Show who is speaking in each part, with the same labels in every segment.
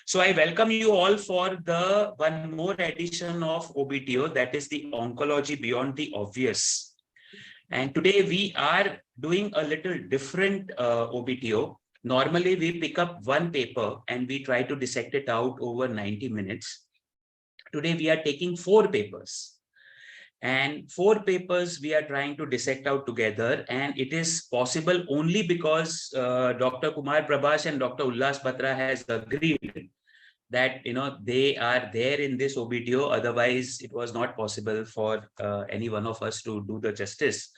Speaker 1: So I welcome you all for the one more edition of OBTO, that is the Oncology Beyond the Obvious. And today we are doing a little different OBTO. Normally we pick up one paper and we try to dissect it out over 90 minutes. Today we are taking 4 papers. And 4 papers we are trying to dissect out together, and it is possible only because Dr. Kumar, Prabhash and Dr. Ullas Batra has agreed that they are there in this OBTO. Otherwise, it was not possible for any one of us to do the justice.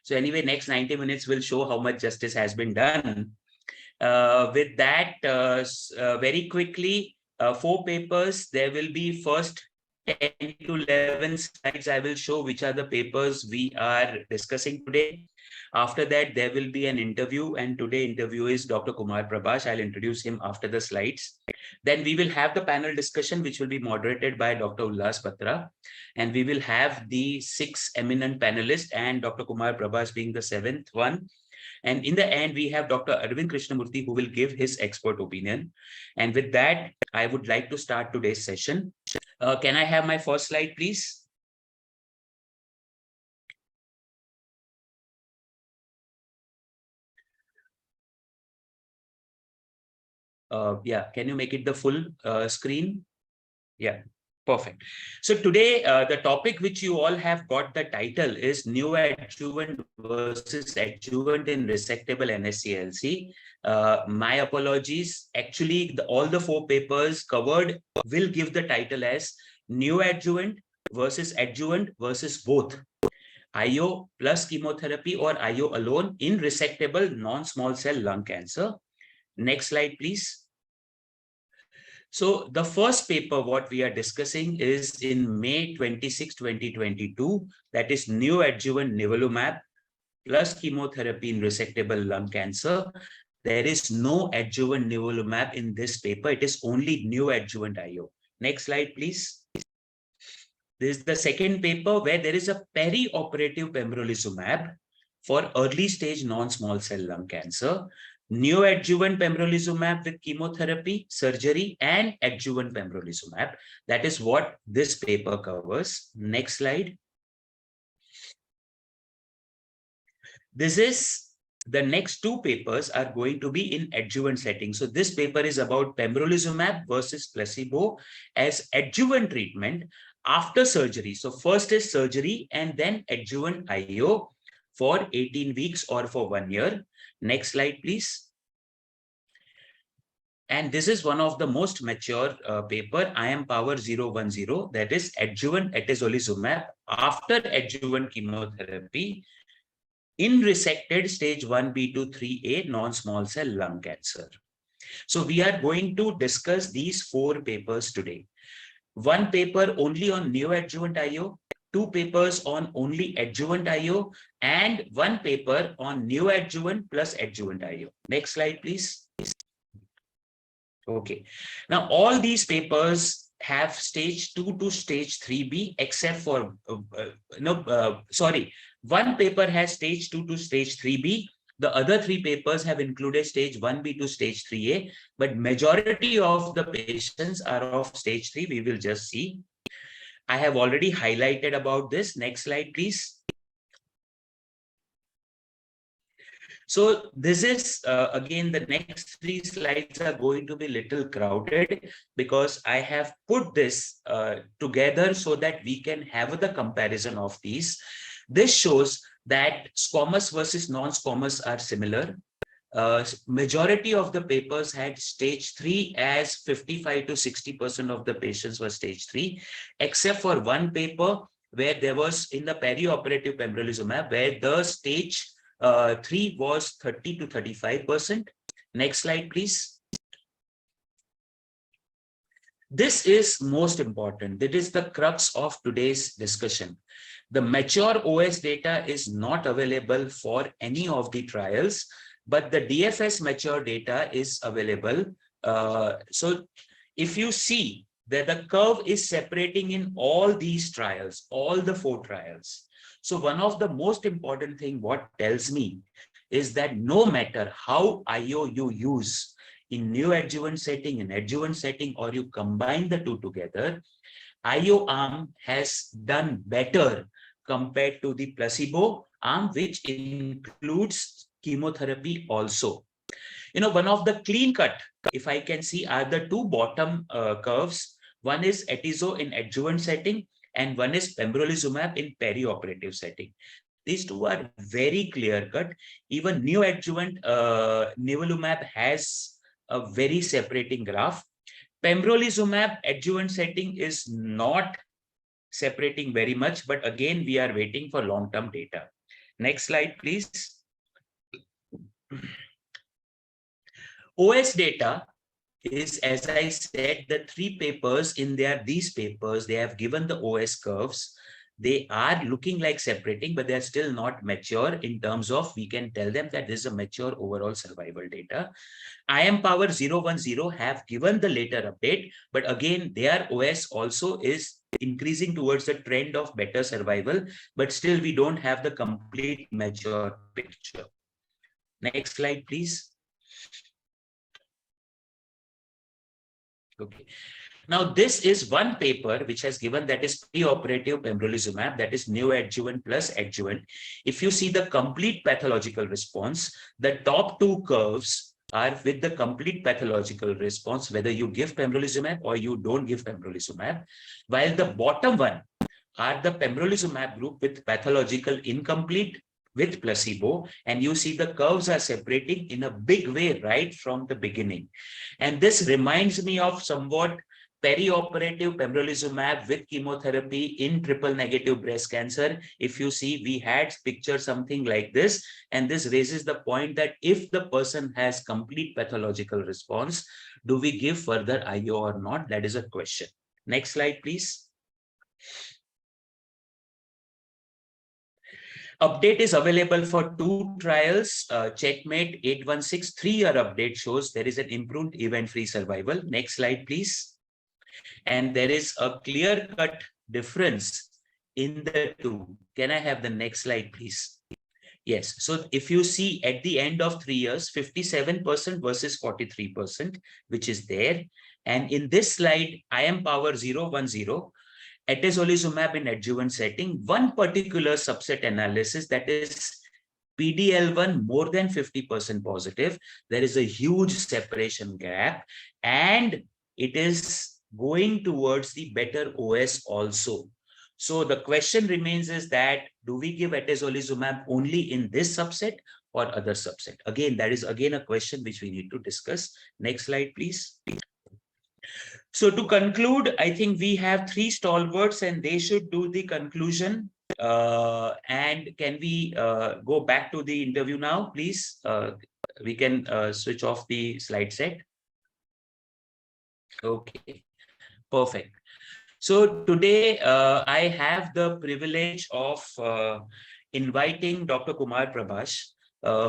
Speaker 1: So anyway, next 90 minutes will show how much justice has been done. With that, very quickly, 4 papers. There will be first 10 to 11 slides. I will show which are the papers we are discussing today. After that, there will be an interview, and today interview is Dr. Kumar Prabhash. I'll introduce him after the slides. Then we will have the panel discussion, which will be moderated by Dr. Ullas Batra, and we will have the 6 eminent panelists and Dr. Kumar Prabhash being the 7th one. And in the end, we have Dr. Arvind Krishnamurthy, who will give his expert opinion. And with that, I would like to start today's session. Can I have my first slide, please? Yeah, can you make it the full screen? Yeah, perfect. So today, the topic which you all have got the title is Neoadjuvant versus Adjuvant in Resectable NSCLC. My apologies. Actually, all the 4 papers covered will give the title as Neoadjuvant versus Adjuvant versus both IO plus chemotherapy or IO alone in resectable non-small cell lung cancer. Next slide, please. So the first paper what we are discussing is in May 26, 2022, that is neoadjuvant nivolumab plus chemotherapy in resectable lung cancer. There is no adjuvant nivolumab in this paper. It is only neoadjuvant IO. Next slide, please. This is the second paper where there is a perioperative pembrolizumab for early stage non-small cell lung cancer. Neoadjuvant pembrolizumab with chemotherapy, surgery, and adjuvant pembrolizumab. That is what this paper covers. Next slide. This is the next 2 papers are going to be in adjuvant setting. So this paper is about pembrolizumab versus placebo as adjuvant treatment after surgery. So first is surgery and then adjuvant IO for 18 weeks or for 1 year. Next slide, please. And this is one of the most mature paper, IM Power 010, that is adjuvant atezolizumab after adjuvant chemotherapy in resected stage 1B to 3A non-small cell lung cancer. So we are going to discuss these 4 papers today. 1 paper only on neoadjuvant IO, 2 papers on only adjuvant IO, and 1 paper on neoadjuvant plus adjuvant IO. Next slide, please. Okay. Now, all these papers have stage 2 to stage 3B, except for, 1 paper has stage 2 to stage 3B. The other 3 papers have included stage 1B to stage 3A, but majority of the patients are of stage 3. We will just see. I have already highlighted about this. Next slide, please. So this is, again, the next 3 slides are going to be little crowded because I have put this together so that we can have the comparison of these. This shows that squamous versus non-squamous are similar. Majority of the papers had stage 3 as 55 to 60% of the patients were stage 3, except for 1 paper where there was in the perioperative pembrolizumab where the stage 3 was 30 to 35%. Next slide, please. This is most important. That is the crux of today's discussion. The mature OS data is not available for any of the trials, but the DFS mature data is available. So if you see that the curve is separating in all these trials, all the 4 trials. So one of the most important thing what tells me is that no matter how IO you use, in neoadjuvant setting, in adjuvant setting, or you combine the two together, IO arm has done better compared to the placebo arm, which includes chemotherapy also. One of the clean cut, if I can see, are the two bottom curves. One is atezo in adjuvant setting, and one is pembrolizumab in perioperative setting. These two are very clear cut. Even neoadjuvant nivolumab has a very separating graph. Pembrolizumab adjuvant setting is not separating very much, but again, we are waiting for long-term data. Next slide, please. OS data is, as I said, the three papers in these papers, they have given the OS curves. They are looking like separating, but they're still not mature in terms of, we can tell them that this is a mature overall survival data. IM power 010 have given the later update, but again, their OS also is increasing towards the trend of better survival, but still we don't have the complete mature picture. Next slide, please. Okay. Now, this is one paper which has given that is preoperative pembrolizumab, that is neoadjuvant plus adjuvant. If you see the complete pathological response, the top two curves are with the complete pathological response, whether you give pembrolizumab or you don't give pembrolizumab, while the bottom one are the pembrolizumab group with pathological incomplete with placebo, and you see the curves are separating in a big way right from the beginning. And this reminds me of somewhat perioperative pembrolizumab with chemotherapy in triple negative breast cancer. If you see, we had pictured something like this, and this raises the point that if the person has complete pathological response, do we give further IO or not? That is a question. Next slide, please. Update is available for two trials. Checkmate 816 3-year update shows there is an improved event-free survival. Next slide, please. And there is a clear-cut difference in the two. Can I have the next slide, please? Yes. So if you see at the end of 3 years, 57% versus 43%, which is there. And in this slide, IM power 010, atezolizumab in adjuvant setting, one particular subset analysis, that is PDL1 more than 50% positive, there is a huge separation gap, and it is going towards the better OS also. So the question remains is that, do we give atezolizumab only in this subset or other subset? Again, that is again a question which we need to discuss. Next slide, please. So to conclude, I think we have three stalwarts and they should do the conclusion. And can we go back to the interview now, please? We can switch off the slide set. Okay, perfect. So today I have the privilege of inviting Dr. Kumar Prabhash,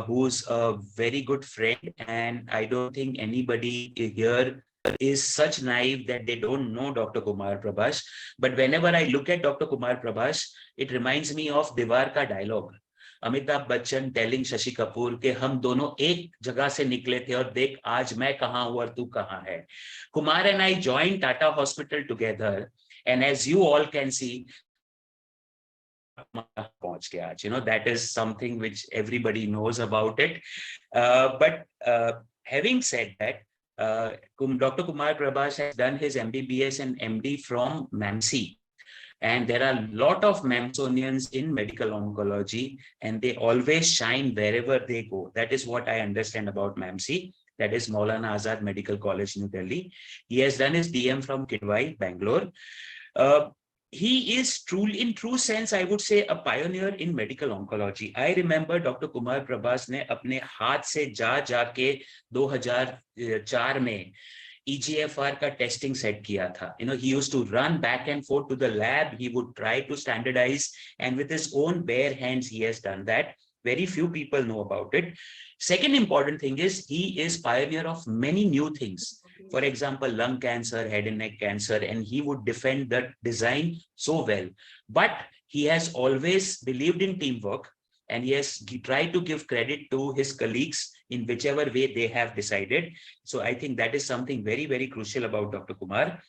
Speaker 1: who's a very good friend, and I don't think anybody here is such naive that they don't know Dr. Kumar Prabhash. But whenever I look at Dr. Kumar Prabhash, it reminds me of Diwar ka dialogue. Amitabh Bachchan telling Shashi Kapoor के हम दोनों एक जगह से निकले थे और देख आज मैं कहाँ हूँ और तू कहाँ है. Kumar and I joined Tata Hospital together, and as you all can see, that is something which everybody knows about it. But having said that, Dr. Kumar Prabhash has done his MBBS and MD from MAMC. And there are a lot of Mamsonians in medical oncology, and they always shine wherever they go. That is what I understand about MAMC. That is Maulana Azad Medical College, New Delhi. He has done his DM from Kidwai, Bangalore. He is truly, in true sense, I would say, a pioneer in medical oncology. I remember Dr. Kumar Prabhash ने अपने हाथ से जाके 2004 में EGFR का testing set किया था. He used to run back and forth to the lab. He would try to standardize, and with his own bare hands, he has done that. Very few people know about it. Second important thing is he is pioneer of many new things. For example, lung cancer, head and neck cancer, and he would defend that design so well. But he has always believed in teamwork, and he has tried to give credit to his colleagues in whichever way they have decided. So I think that is something very, very crucial about Dr. Kumar.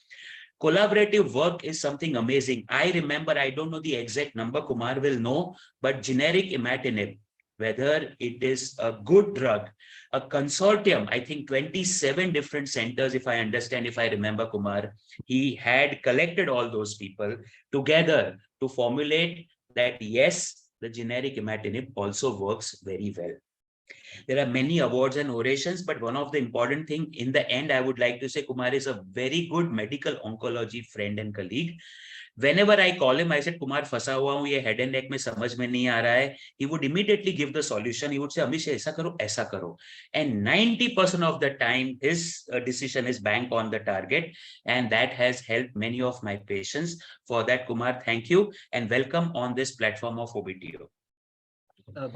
Speaker 1: Collaborative work is something amazing. I remember, I don't know the exact number, Kumar will know, but generic imatinib, whether it is a good drug, a consortium, I think 27 different centers, if I understand, if I remember, Kumar, he had collected all those people together to formulate that, yes, the generic imatinib also works very well. There are many awards and orations, but one of the important thing in the end, I would like to say, Kumar is a very good medical oncology friend and colleague. Whenever I call him, I said, Kumar, फंसा हुआ हूँ, ये head and neck में समझ में नहीं आ रहा है. He would immediately give the solution. He would say, Amish, ऐसा करो, ऐसा करो. And 90% of the time, his decision is bang on the target. And that has helped many of my patients. For that, Kumar, thank you and welcome on this platform of OBTO.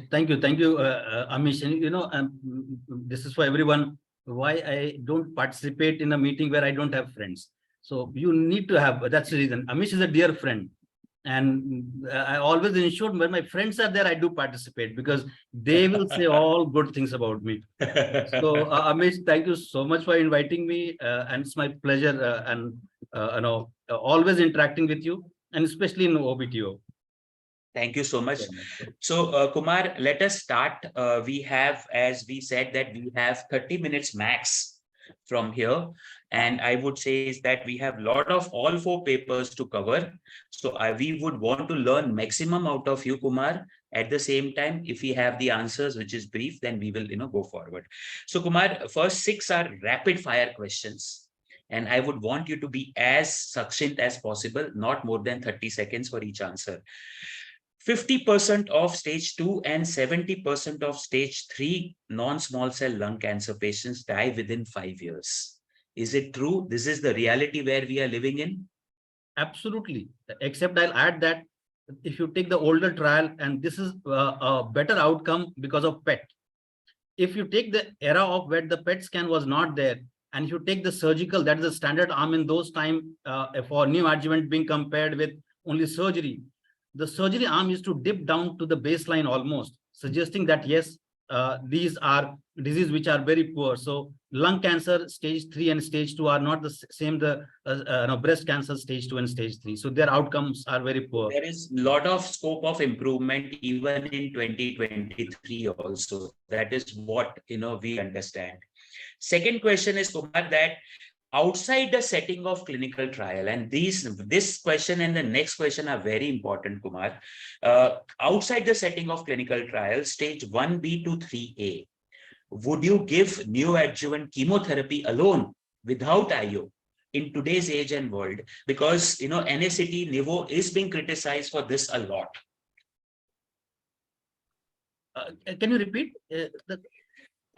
Speaker 2: Thank you, Amish. And this is for everyone. Why I don't participate in a meeting where I don't have friends. So you need to have. That's the reason. Amish is a dear friend, and I always ensure when my friends are there, I do participate because they will say all good things about me. So Amish, thank you so much for inviting me, and it's my pleasure. Always interacting with you, and especially in OBTO.
Speaker 1: Thank you so much. So, Kumar, let us start. We have, as we said, that we have 30 minutes max from here. And I would say is that we have a lot of all 4 papers to cover. So we would want to learn maximum out of you, Kumar. At the same time, if we have the answers, which is brief, then we will, go forward. So, Kumar, first 6 are rapid fire questions. And I would want you to be as succinct as possible, not more than 30 seconds for each answer. 50% of stage 2 and 70% of stage 3 non-small cell lung cancer patients die within 5 years. Is it true? This is the reality where we are living in?
Speaker 2: Absolutely. Except I'll add that if you take the older trial, and this is a better outcome because of PET. If you take the era of where the PET scan was not there, and if you take the surgical, that is the standard arm in those time for neoadjuvant being compared with only surgery, the surgery arm used to dip down to the baseline almost, suggesting that, yes, these are diseases which are very poor. So lung cancer stage 3 and stage 2 are not the same, breast cancer stage 2 and stage 3. So their outcomes are very poor.
Speaker 1: There is a lot of scope of improvement even in 2023 also. That is what, we understand. Second question is, Kumar, that outside the setting of clinical trial, and this question and the next question are very important, Kumar. Outside the setting of clinical trial, stage 1B to 3A, would you give neoadjuvant chemotherapy alone without IO in today's age and world? Because, NSCLC, Nivo is being criticized for this a lot.
Speaker 2: Can you repeat?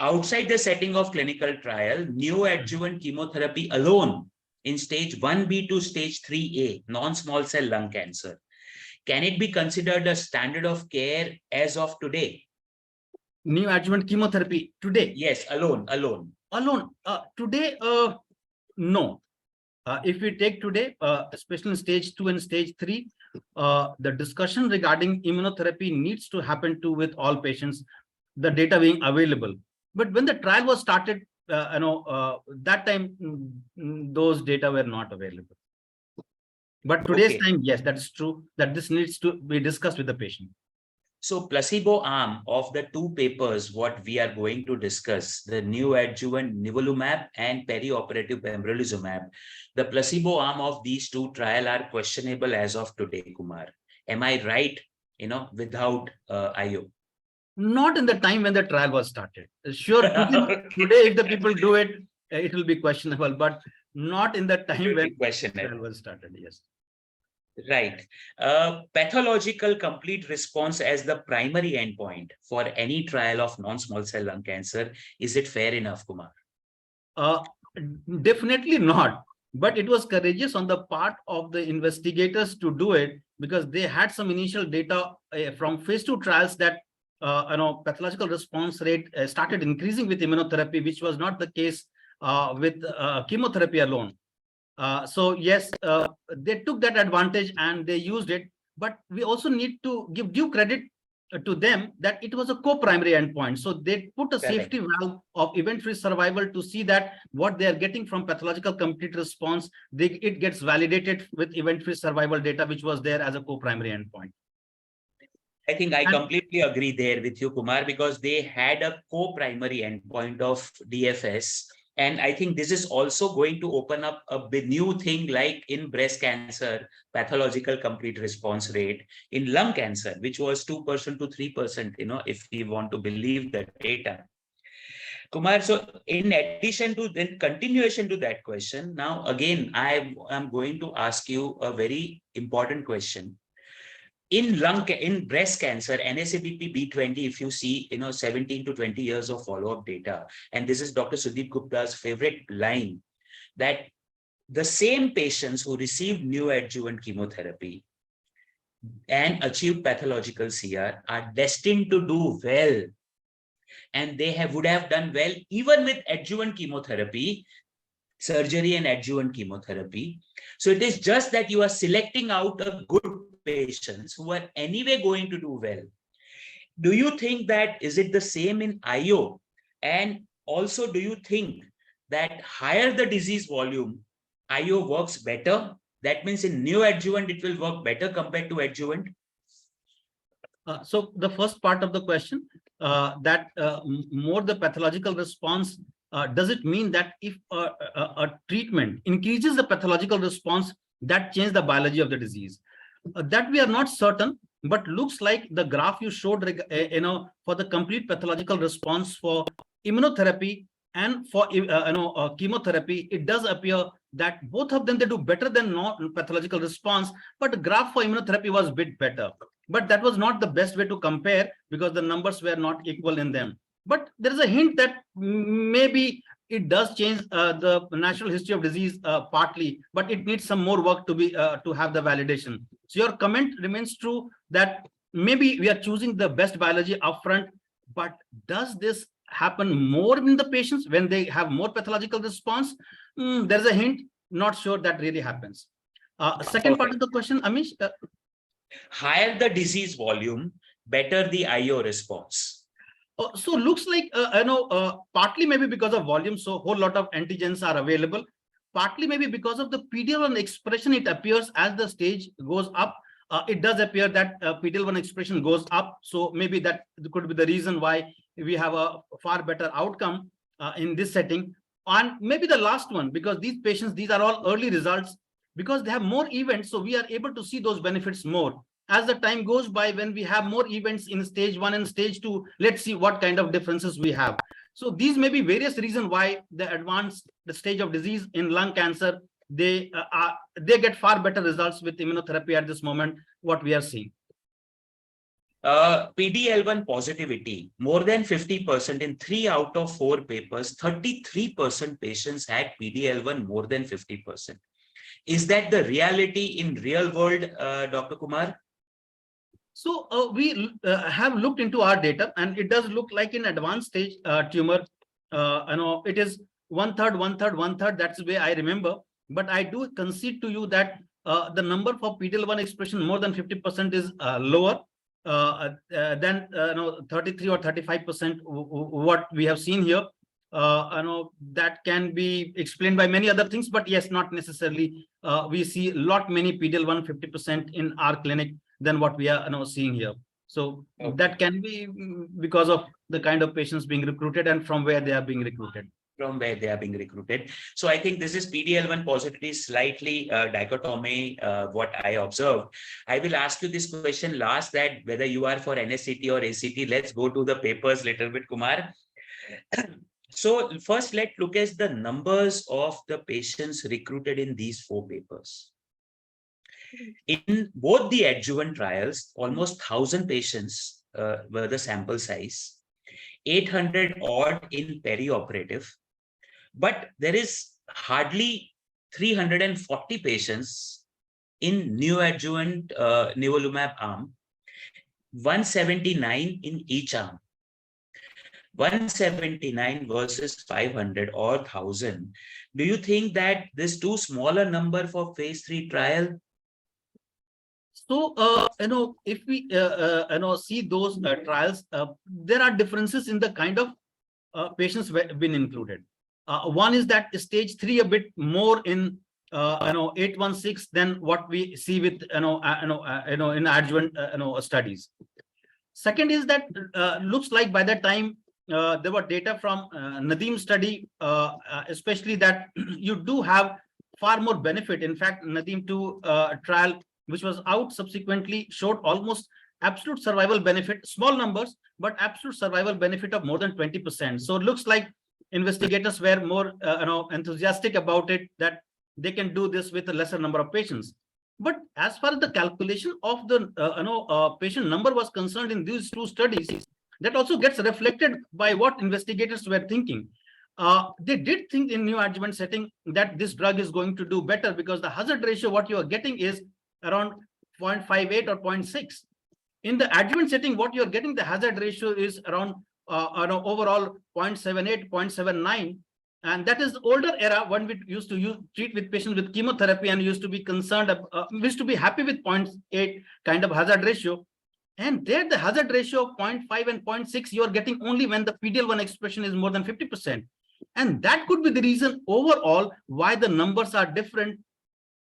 Speaker 1: Outside the setting of clinical trial, neoadjuvant chemotherapy alone in stage 1B to stage 3A, non-small cell lung cancer, can it be considered a standard of care as of today?
Speaker 2: Neoadjuvant chemotherapy today?
Speaker 1: Yes, alone.
Speaker 2: Today, no. If we take today, especially in stage 2 and stage 3, the discussion regarding immunotherapy needs to happen with all patients, the data being available. But when the trial was started, that time, those data were not available. But today's time, yes, that's true, that this needs to be discussed with the patient.
Speaker 1: So placebo arm of the 2 papers, what we are going to discuss, the neoadjuvant nivolumab and perioperative pembrolizumab, the placebo arm of these 2 trials are questionable as of today, Kumar. Am I right, without IO?
Speaker 2: Not in the time when the trial was started. Sure, today if the people do it, it will be questionable, but not in the time when the trial was started, yes.
Speaker 1: Right. Pathological complete response as the primary endpoint for any trial of non-small cell lung cancer. Is it fair enough, Kumar?
Speaker 2: Definitely not. But it was courageous on the part of the investigators to do it because they had some initial data from phase 2 trials that pathological response rate started increasing with immunotherapy, which was not the case with chemotherapy alone. So yes, they took that advantage and they used it, but we also need to give due credit to them that it was a co-primary endpoint. So they put a
Speaker 1: Correct.
Speaker 2: safety valve of event-free survival to see that what they are getting from pathological complete response, it gets validated with event-free survival data, which was there as a co-primary endpoint.
Speaker 1: I think I completely agree there with you, Kumar, because they had a co-primary endpoint of DFS. And I think this is also going to open up a new thing like in breast cancer, pathological complete response rate, in lung cancer, which was 2% to 3%, if we want to believe the data. Kumar, so in addition to, in continuation to that question, now again, I am going to ask you a very important question. In breast cancer, NSABP B20, if you see, 17 to 20 years of follow-up data, and this is Dr. Sudeep Gupta's favorite line, that the same patients who received neoadjuvant chemotherapy and achieved pathological CR are destined to do well. And they would have done well even with adjuvant chemotherapy, surgery and adjuvant chemotherapy. So it is just that you are selecting out a good patients who are anyway going to do well. Do you think that, is it the same in IO? And also, do you think that higher the disease volume, IO works better? That means in neoadjuvant, it will work better compared to adjuvant?
Speaker 2: So the first part of the question, that more the pathological response, does it mean that if a treatment increases the pathological response, that changes the biology of the disease? That we are not certain, but looks like the graph you showed, for the complete pathological response for immunotherapy and for chemotherapy, it does appear that both of them, they do better than non-pathological response, but the graph for immunotherapy was a bit better. But that was not the best way to compare because the numbers were not equal in them. But there is a hint that maybe it does change the natural history of disease partly, but it needs some more work to be to have the validation. So your comment remains true that maybe we are choosing the best biology upfront, but does this happen more in the patients when they have more pathological response? There's a hint, not sure that really happens. Second part of the question, Amish.
Speaker 1: Higher the disease volume, better the IO response.
Speaker 2: So looks like, partly maybe because of volume, so a whole lot of antigens are available. Partly maybe because of the PD-L1 expression, it appears as the stage goes up. It does appear that PD-L1 expression goes up. So maybe that could be the reason why we have a far better outcome in this setting. And maybe the last one, because these patients, these are all early results, because they have more events, so we are able to see those benefits more. As the time goes by, when we have more events in stage 1 and stage 2, let's see what kind of differences we have. So these may be various reasons why the stage of disease in lung cancer, they get far better results with immunotherapy at this moment, what we are seeing.
Speaker 1: PD-L1 positivity, more than 50% in 3 out of 4 papers, 33% patients had PD-L1 more than 50%. Is that the reality in real world, Dr. Kumar?
Speaker 2: So we have looked into our data, and it does look like in advanced stage tumor, it is 1/3, 1/3, 1/3. That's the way I remember. But I do concede to you that the number for PD-L1 expression more than 50% is lower than 33 or 35% what we have seen here. That can be explained by many other things, but yes, not necessarily. We see many PD-L1 50% in our clinic than what we are seeing here. So that can be because of the kind of patients being recruited and from where they are being recruited.
Speaker 1: So I think this is PD-L1 positivity, slightly dichotomy, what I observed. I will ask you this question last, that whether you are for NSCT or ACT. Let's go to the papers little bit, Kumar. So first, let's look at the numbers of the patients recruited in these 4 papers. In both the adjuvant trials, almost 1,000 patients were the sample size, 800 odd in perioperative, but there is hardly 340 patients in neoadjuvant nivolumab arm, 179 in each arm. 179 versus 500 or 1,000. Do you think that this too smaller number for phase 3 trial?
Speaker 2: So, if we, see those trials, there are differences in the kind of patients been included. One is that stage 3 a bit more in 816 than what we see with in adjuvant studies. Second is that looks like by the time there were data from Nadeem study, especially that you do have far more benefit. In fact, Nadeem 2 trial, which was out subsequently, showed almost absolute survival benefit, small numbers, but absolute survival benefit of more than 20%. So it looks like investigators were more enthusiastic about it, that they can do this with a lesser number of patients. But as far as the calculation of the patient number was concerned in these two studies, that also gets reflected by what investigators were thinking. They did think in neoadjuvant setting that this drug is going to do better, because the hazard ratio what you are getting is around 0.58 or 0.6. In the adjuvant setting, what you're getting, the hazard ratio is around overall 0.78, 0.79. And that is the older era when we used to treat with patients with chemotherapy and used to be concerned, used to be happy with 0.8 kind of hazard ratio. And there the hazard ratio of 0.5 and 0.6 you are getting only when the PD-L1 expression is more than 50%. And that could be the reason overall why the numbers are different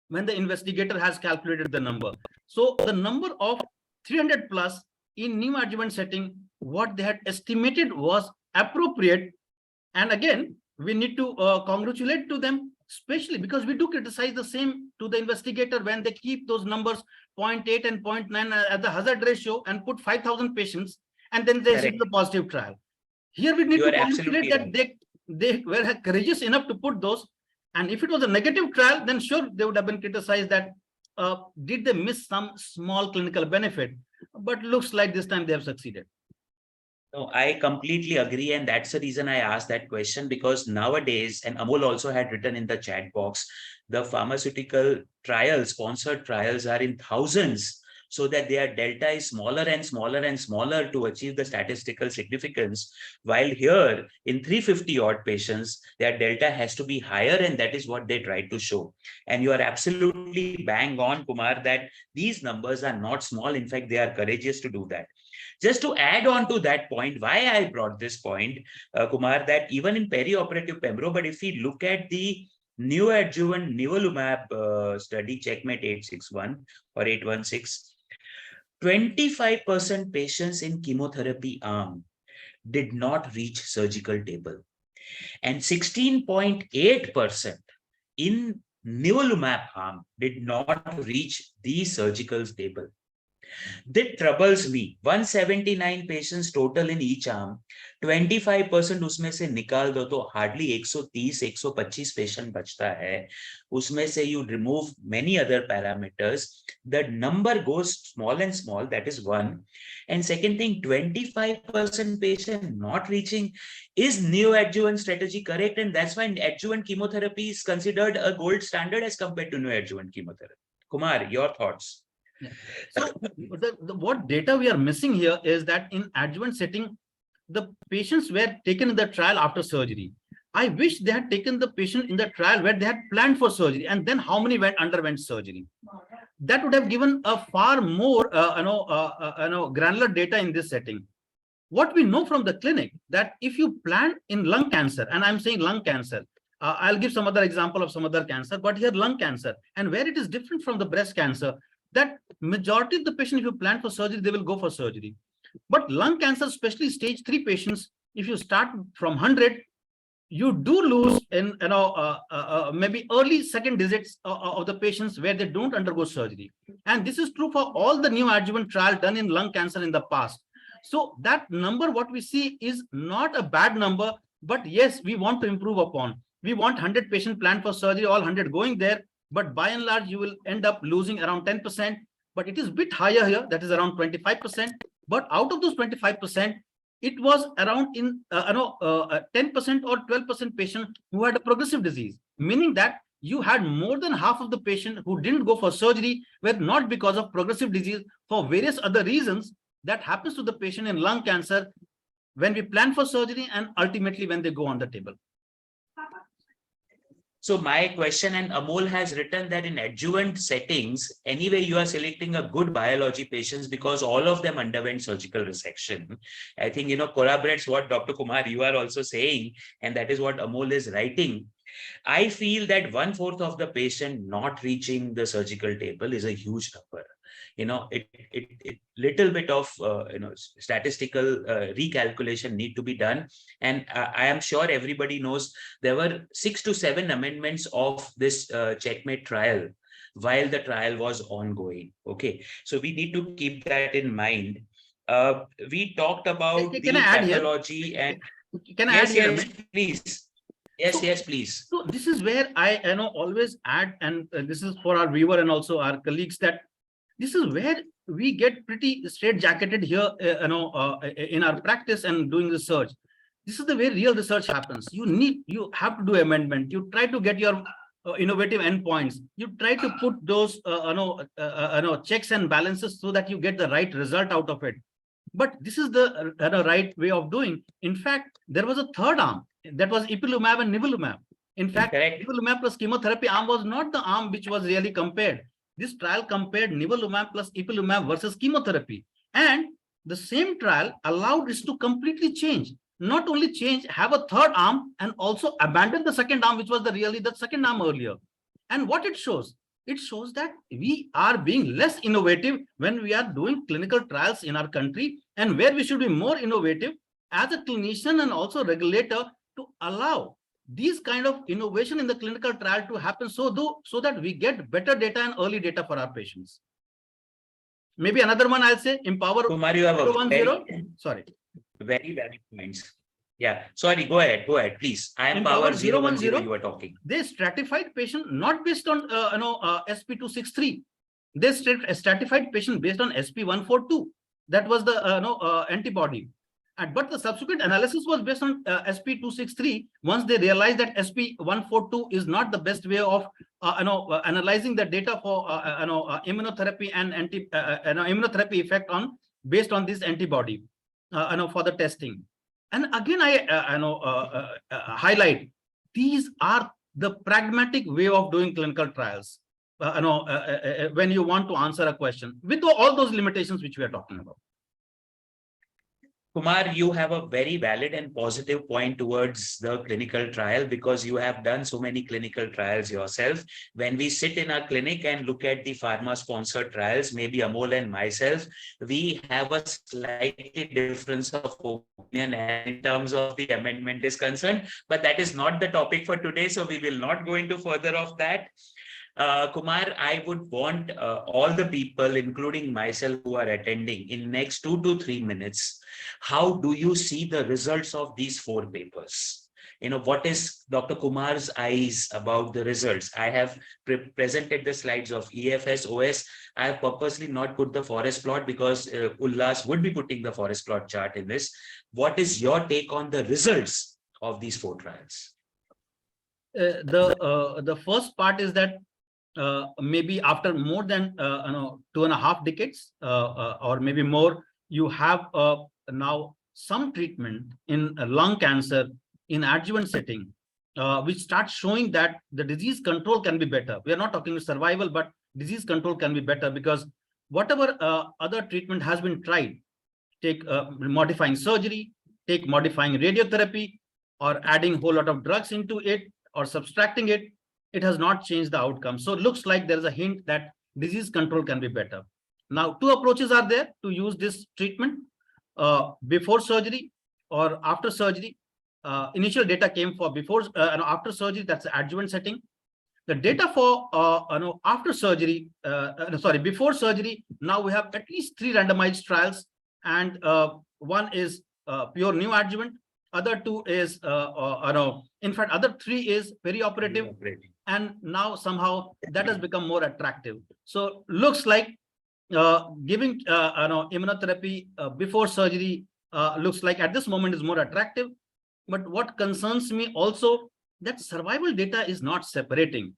Speaker 2: when the investigator has calculated the number. So the number of 300 plus in neoadjuvant setting, what they had estimated was appropriate. And again, we need to congratulate to them, especially because we do criticize the same to the investigator when they keep those numbers 0.8 and 0.9 as the hazard ratio and put 5,000 patients, and then they see the positive trial. Here we need to congratulate that they were courageous enough to put those. And if it was a negative trial, then sure, they would have been criticized that did they miss some small clinical benefit? But looks like this time they have succeeded.
Speaker 1: No, I completely agree. And that's the reason I asked that question, because nowadays, and Amol also had written in the chat box, the pharmaceutical trials, sponsored trials are in thousands, so that their delta is smaller and smaller and smaller to achieve the statistical significance. While here in 350 odd patients, their delta has to be higher, and that is what they try to show. And you are absolutely bang on, Kumar, that these numbers are not small. In fact, they are courageous to do that. Just to add on to that point, why I brought this point, Kumar, that even in perioperative pembro, but if we look at the neoadjuvant nivolumab study, Checkmate 861 or 816, 25% patients in chemotherapy arm did not reach surgical table, and 16.8% in nivolumab arm did not reach the surgical table. That troubles me. 179 patients total in each arm, 25% उसमें से निकाल दो तो hardly 130-125 patient बचता है. उसमें से you remove many other parameters, the number goes small and small. That is one. And second thing, 25% patient not reaching. Is neoadjuvant strategy correct? And that's why adjuvant chemotherapy is considered a gold standard as compared to neoadjuvant chemotherapy. Kumar, your thoughts?
Speaker 2: Yeah. So what data we are missing here is that in adjuvant setting, the patients were taken in the trial after surgery. I wish they had taken the patient in the trial where they had planned for surgery, and then how many underwent surgery. That would have given a far more granular data in this setting. What we know from the clinic, that if you plan in lung cancer, and I'm saying lung cancer, I'll give some other example of some other cancer, but here lung cancer, and where it is different from the breast cancer, that majority of the patients, if you plan for surgery, they will go for surgery. But lung cancer, especially stage 3 patients, if you start from 100, you do lose in maybe early second digits of the patients where they don't undergo surgery. And this is true for all the neoadjuvant trial done in lung cancer in the past. So that number, what we see is not a bad number, but yes, we want to improve upon. We want 100 patient planned for surgery, all 100 going there. But by and large, you will end up losing around 10%, but it is a bit higher here, that is around 25%. But out of those 25%, it was around 10% or 12% patient who had a progressive disease, meaning that you had more than half of the patient who didn't go for surgery were not because of progressive disease, for various other reasons that happens to the patient in lung cancer when we plan for surgery and ultimately when they go on the table.
Speaker 1: So my question, and Amol has written that in adjuvant settings, anyway, you are selecting a good biology patients because all of them underwent surgical resection. I think, corroborates what Dr. Kumar, you are also saying, and that is what Amol is writing. I feel that 1/4 of the patient not reaching the surgical table is a huge number. It little bit of statistical recalculation need to be done, and I am sure everybody knows there were 6 to 7 amendments of this checkmate trial while the trial was ongoing. Okay, so we need to keep that in mind. We talked about
Speaker 2: Can
Speaker 1: the
Speaker 2: I add here?
Speaker 1: pathology and
Speaker 2: Can I add here?
Speaker 1: yes, please. Yes, yes, please.
Speaker 2: So this is where I always add, and this is for our viewer and also our colleagues, that this is where we get pretty straight-jacketed here, in our practice and doing research. This is the way real research happens. You have to do amendment. You try to get your innovative endpoints. You try to put those checks and balances so that you get the right result out of it. But this is the right way of doing. In fact, there was a third arm that was ipilimumab and nivolumab. In fact, nivolumab plus chemotherapy arm was not the arm which was really compared. This trial compared nivolumab plus ipilimumab versus chemotherapy, and the same trial allowed this to completely change. Not only change, have a third arm, and also abandon the second arm, which was the second arm earlier. And what it shows that we are being less innovative when we are doing clinical trials in our country, and where we should be more innovative as a clinician and also regulator to allow these kind of innovation in the clinical trial to happen, so that we get better data and early data for our patients. Maybe another one I'll say, empower.
Speaker 1: Kumar, you have a
Speaker 2: very
Speaker 1: valid points. Yeah, sorry, go ahead, please. I am Power 010, you are talking.
Speaker 2: They stratified patient not based on SP263. They stratified patient based on SP142. That was the antibody. But the subsequent analysis was based on SP263. Once they realized that SP142 is not the best way of analyzing the data for immunotherapy and immunotherapy effect based on this antibody for the testing. And again, I highlight, these are the pragmatic way of doing clinical trials. When you want to answer a question with all those limitations which we are talking about.
Speaker 1: Kumar, you have a very valid and positive point towards the clinical trial, because you have done so many clinical trials yourself. When we sit in our clinic and look at the pharma-sponsored trials, maybe Amol and myself, we have a slightly difference of opinion in terms of the amendment is concerned, but that is not the topic for today, so we will not go into further of that. Kumar, I would want all the people, including myself, who are attending in next 2 to 3 minutes, how do you see the results of these 4 papers? What is Dr. Kumar's eyes about the results? I have presented the slides of EFS, OS. I have purposely not put the forest plot because Ullas would be putting the forest plot chart in this. What is your take on the results of these 4 trials?
Speaker 2: The first part is that maybe after more than 2.5 decades or maybe more, you have now some treatment in lung cancer in adjuvant setting, which starts showing that the disease control can be better. We are not talking survival, but disease control can be better, because whatever other treatment has been tried, take modifying surgery, take modifying radiotherapy, or adding a whole lot of drugs into it, or subtracting it, it has not changed the outcome. So it looks like there is a hint that disease control can be better. Now, 2 approaches are there to use this treatment, before surgery or after surgery. Initial data came for before and after surgery, that's the adjuvant setting. The data for after surgery, before surgery, now we have at least 3 randomized trials, and one is pure neoadjuvant, other 2 is in fact other 3 is perioperative, and now somehow that has become more attractive. So looks like giving immunotherapy before surgery looks like at this moment is more attractive. But what concerns me also, that survival data is not separating.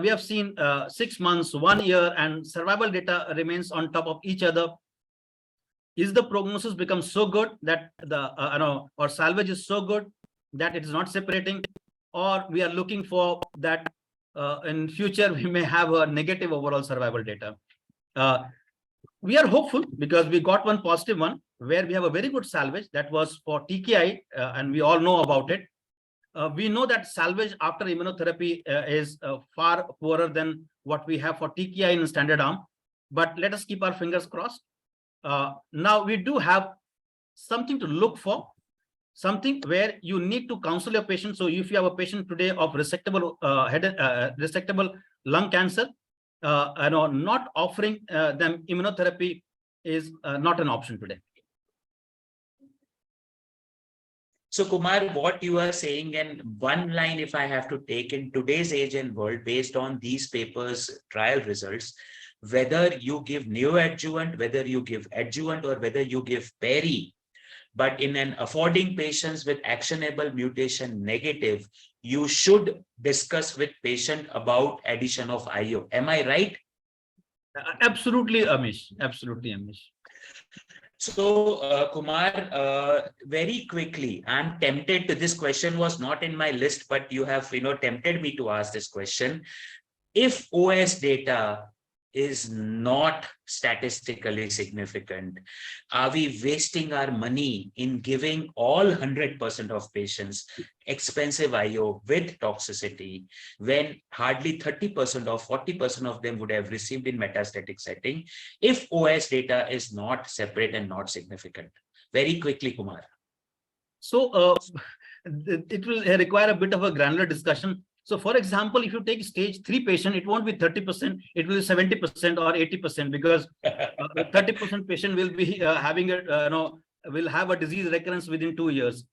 Speaker 2: We have seen 6 months, 1 year, and survival data remains on top of each other. Is the prognosis become so good that the or salvage is so good that it is not separating? or we are looking for that in future we may have a negative overall survival data. We are hopeful because we got one positive one where we have a very good salvage that was for TKI, and we all know about it. We know that salvage after immunotherapy is far poorer than what we have for TKI in standard arm, but let us keep our fingers crossed. Now we do have something to look for, something where you need to counsel your patient. So if you have a patient today of resectable resectable lung cancer, not offering them immunotherapy is not an option today.
Speaker 1: So Kumar, what you are saying, and one line if I have to take in today's age and world based on these papers, trial results, whether you give neoadjuvant, whether you give adjuvant, or whether you give peri, but in an affording patients with actionable mutation negative, you should discuss with patient about addition of IO. Am I right?
Speaker 2: Absolutely, Amish. Absolutely, Amish.
Speaker 1: So, Kumar, very quickly, I'm tempted to, this question was not in my list, but you have, tempted me to ask this question. If OS data is not statistically significant, are we wasting our money in giving all 100% of patients expensive IO with toxicity when hardly 30% or 40% of them would have received in metastatic setting if OS data is not separate and not significant? Very quickly, Kumar.
Speaker 2: So it will require a bit of a granular discussion. So, for example, if you take stage 3 patient, it won't be 30%, it will be 70% or 80% because 30% patient will be having will have a disease recurrence within 2 years.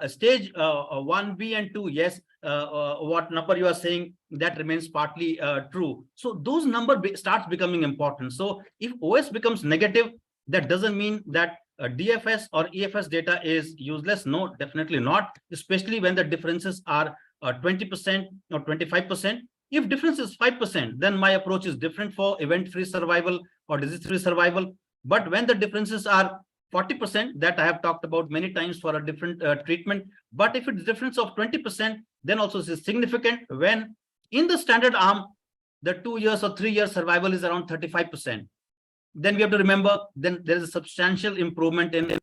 Speaker 2: Stage 1B and 2, yes, what number you are saying, that remains partly true. So those number starts becoming important. So if OS becomes negative, that doesn't mean that DFS or EFS data is useless. No, definitely not, especially when the differences are 20% or 25%. If difference is 5%, then my approach is different for event-free survival or disease-free survival. But when the differences are 40%, that I have talked about many times for a different treatment. But if it's difference of 20%, then also is significant when in the standard arm, the 2 years or 3 years survival is around 35%. Then we have to remember, then there is a substantial improvement in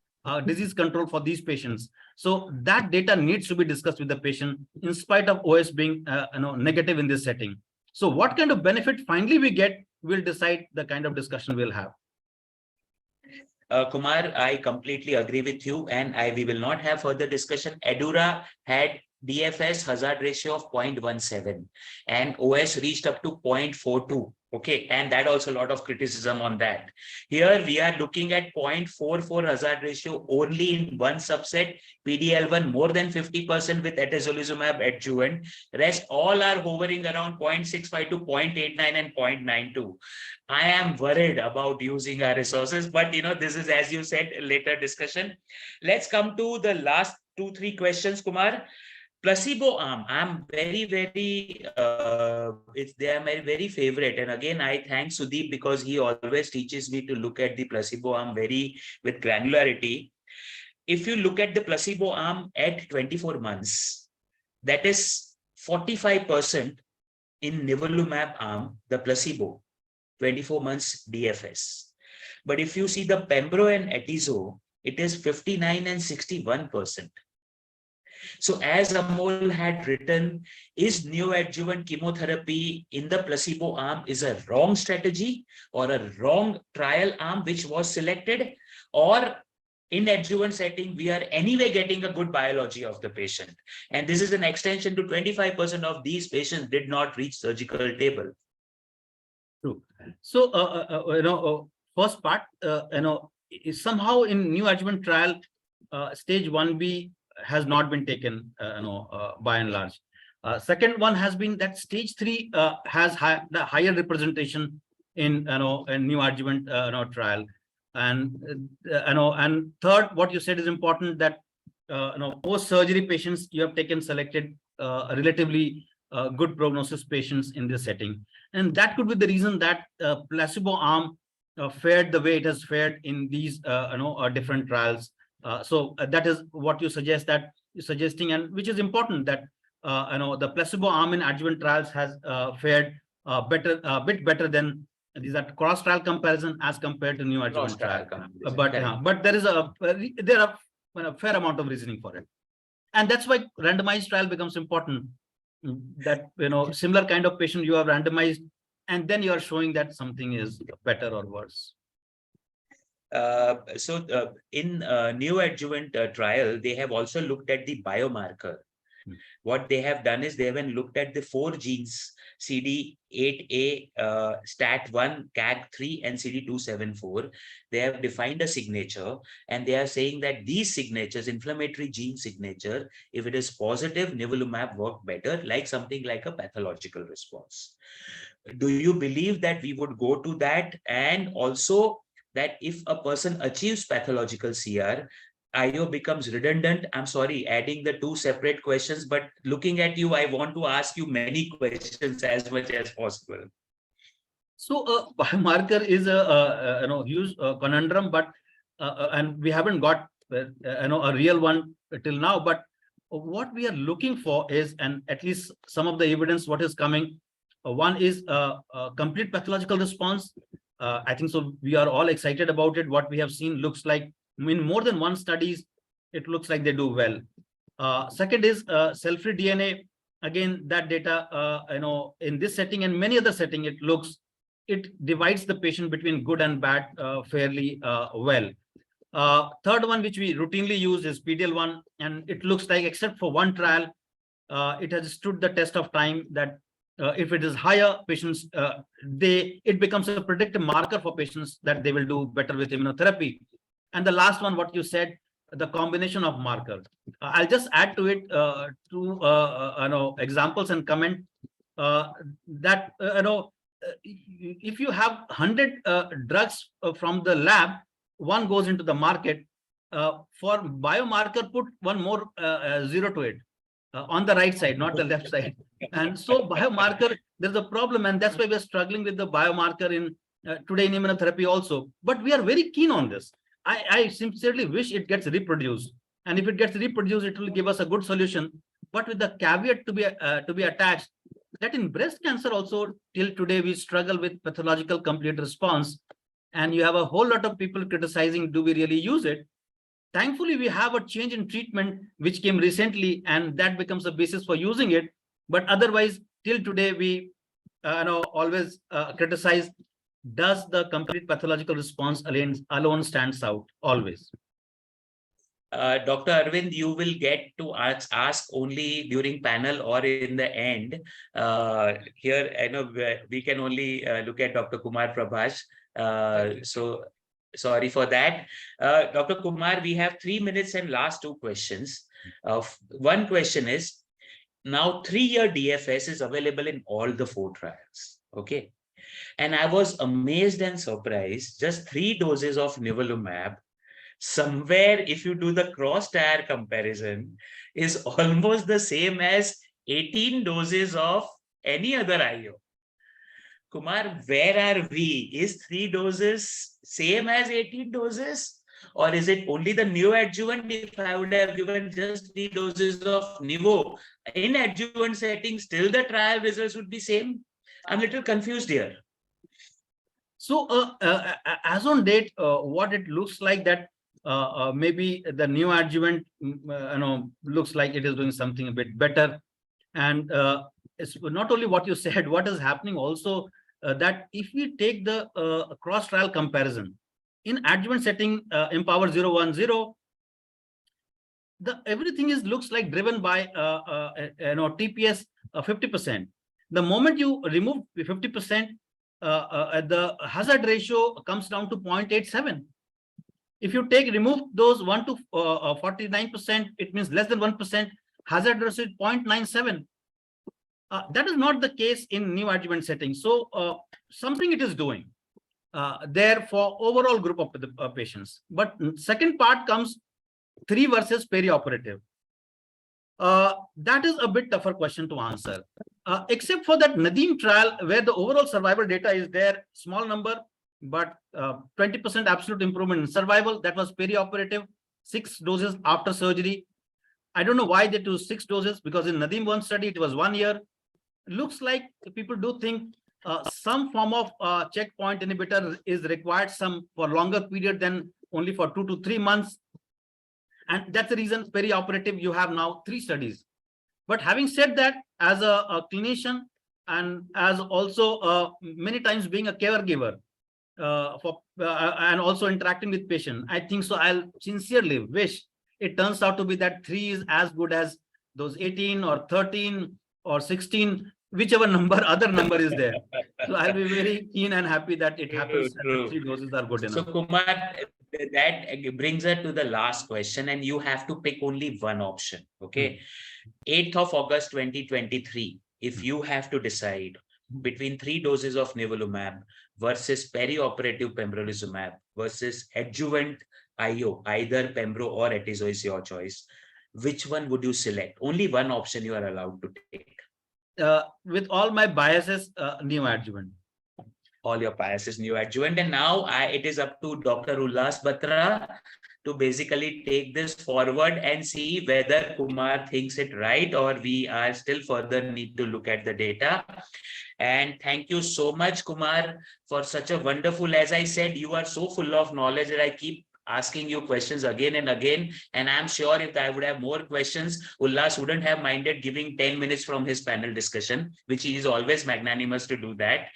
Speaker 2: disease control for these patients. So that data needs to be discussed with the patient in spite of OS being negative in this setting. So what kind of benefit finally we get will decide the kind of discussion we'll have.
Speaker 1: Kumar, I completely agree with you, and we will not have further discussion. Adura had DFS hazard ratio of 0.17 and OS reached up to 0.42. Okay, and that also a lot of criticism on that. Here we are looking at 0.44 hazard ratio only in one subset, PDL1 more than 50% with atezolizumab adjuvant. Rest all are hovering around 0.65 to 0.89 and 0.92. I am worried about using our resources, but this is, as you said, later discussion. Let's come to the last 2-3 questions, Kumar. Placebo arm, I'm very, they are my very favorite. And again, I thank Sudeep because he always teaches me to look at the placebo arm with granularity. If you look at the placebo arm at 24 months, that is 45% in nivolumab arm, the placebo, 24 months DFS. But if you see the pembro and atezo, it is 59 and 61%. So as Amol had written, is neoadjuvant chemotherapy in the placebo arm is a wrong strategy or a wrong trial arm which was selected, or in adjuvant setting, we are anyway getting a good biology of the patient. And this is an extension to 25% of these patients did not reach surgical table.
Speaker 2: True. So, first part, somehow in neoadjuvant trial, stage 1B has not been taken, by and large. Second one has been that stage 3 has the higher representation in neoadjuvant trial, and third, what you said is important, that post-surgery patients you have selected relatively good prognosis patients in this setting, and that could be the reason that placebo arm fared the way it has fared in these different trials. So that is what you suggest, that you're suggesting, and which is important, that the placebo arm in adjuvant trials has fared bit better than these are cross trial comparison as compared to neoadjuvant trial. But there is there are a fair amount of reasoning for it, and that's why randomized trial becomes important. That similar kind of patient you have randomized, and then you are showing that something is better or worse.
Speaker 1: In neoadjuvant trial, they have also looked at the biomarker. What they have done is they have looked at the 4 genes, CD8A, STAT1, CAG3, and CD274. They have defined a signature, and they are saying that these signatures, inflammatory gene signature, if it is positive, nivolumab work better, like something like a pathological response. Do you believe that we would go to that? And also that if a person achieves pathological CR, IO becomes redundant? I'm sorry, adding the 2 separate questions, but looking at you, I want to ask you many questions as much as possible.
Speaker 2: So biomarker is a huge conundrum, but and we haven't got a real one till now. But what we are looking for is, and at least some of the evidence what is coming, one is a complete pathological response. I think so. We are all excited about it. What we have seen looks like in more than one studies, it looks like they do well. Second is cell-free DNA. Again, that data, in this setting and many other setting, it divides the patient between good and bad fairly well. Third one, which we routinely use, is PDL1, and it looks like, except for one trial, it has stood the test of time. That if it is higher, patients it becomes a predictive marker for patients that they will do better with immunotherapy. And the last one, what you said, the combination of markers. I'll just add to it examples and comment that if you have 100 drugs from the lab, one goes into the market. For biomarker, put one more 0 to it on the right side, not the left side. And so biomarker, there's a problem, and that's why we're struggling with the biomarker in today in immunotherapy also. But we are very keen on this. I sincerely wish it gets reproduced, and if it gets reproduced, it will give us a good solution. But with the caveat to be attached, that in breast cancer also till today we struggle with pathological complete response, and you have a whole lot of people criticizing, do we really use it? Thankfully, we have a change in treatment which came recently, and that becomes a basis for using it. But otherwise, till today we always criticize. Does the complete pathological response alone stands out always?
Speaker 1: Dr. Arvind, you will get to ask only during panel or in the end. Here, I know we can only look at Dr. Kumar, Prabhash. So sorry for that. Dr. Kumar, we have 3 minutes and last 2 questions. One question is, now 3-year DFS is available in all the 4 trials. Okay. And I was amazed and surprised, just 3 doses of nivolumab, somewhere if you do the cross-trial comparison, is almost the same as 18 doses of any other IO. Kumar, where are we? Is 3 doses same as 18 doses? Or is it only the neoadjuvant? If I would have given just 3 doses of nivo in adjuvant setting, still the trial results would be same? I'm a little confused here.
Speaker 2: So as on date, what it looks like that maybe the neoadjuvant, looks like it is doing something a bit better. And it's not only what you said, what is happening also that if we take the cross-trial comparison in adjuvant setting, Empower 010, everything looks like driven by TPS 50%. The moment you remove 50%, the hazard ratio comes down to 0.87. If you remove those 1 to 49%, it means less than 1%. Hazard ratio is 0.97. That is not the case in neoadjuvant setting. So something it is doing there for overall group of the patients. But second part comes 3 versus perioperative. That is a bit tougher question to answer. Except for that Nadeem trial, where the overall survival data is there, small number, but 20% absolute improvement in survival. That was perioperative, 6 doses after surgery. I don't know why they do 6 doses, because in Nadim 1 study, it was 1 year. Looks like people do think some form of checkpoint inhibitor is required some for longer period than only for 2 to 3 months. And that's the reason perioperative, you have now 3 studies. But having said that, as a clinician and as also many times being a caregiver and also interacting with patient, I think so I'll sincerely wish it turns out to be that 3 is as good as those 18 or 13 or 16, whichever other number is there. So I'll be very keen and happy that it happens.
Speaker 1: True.
Speaker 2: 3 doses are good enough.
Speaker 1: So Kumar, that brings us to the last question, and you have to pick only one option. Okay. 8th of August 2023, if you have to decide between 3 doses of nivolumab versus perioperative pembrolizumab versus adjuvant IO, either pembro or atezo is your choice, which one would you select? Only one option you are allowed to take.
Speaker 2: With all my biases, neoadjuvant.
Speaker 1: All your biases, neoadjuvant. And now it is up to Dr. Ullas Batra to basically take this forward and see whether Kumar thinks it right, or we are still further need to look at the data. And thank you so much, Kumar, for such a wonderful, as I said, you are so full of knowledge that I keep asking you questions again and again. And I'm sure if I would have more questions, Ullas wouldn't have minded giving 10 minutes from his panel discussion, which he is always magnanimous to do that.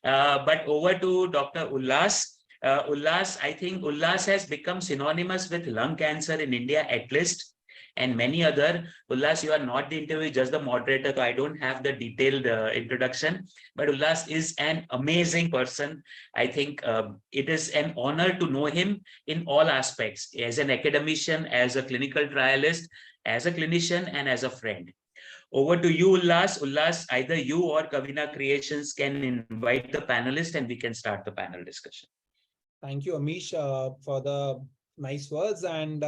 Speaker 1: But over to Dr. Ullas. Ullas, I think Ullas has become synonymous with lung cancer in India at least, and many other. Ullas, you are not the interview, just the moderator, so I don't have the detailed introduction. But Ullas is an amazing person. I think it is an honor to know him in all aspects, as an academician, as a clinical trialist, as a clinician, and as a friend. Over to you, Ullas. Ullas, either you or Kavina Creations can invite the panelists and we can start the panel discussion.
Speaker 3: Thank you, Amish, for the nice words. And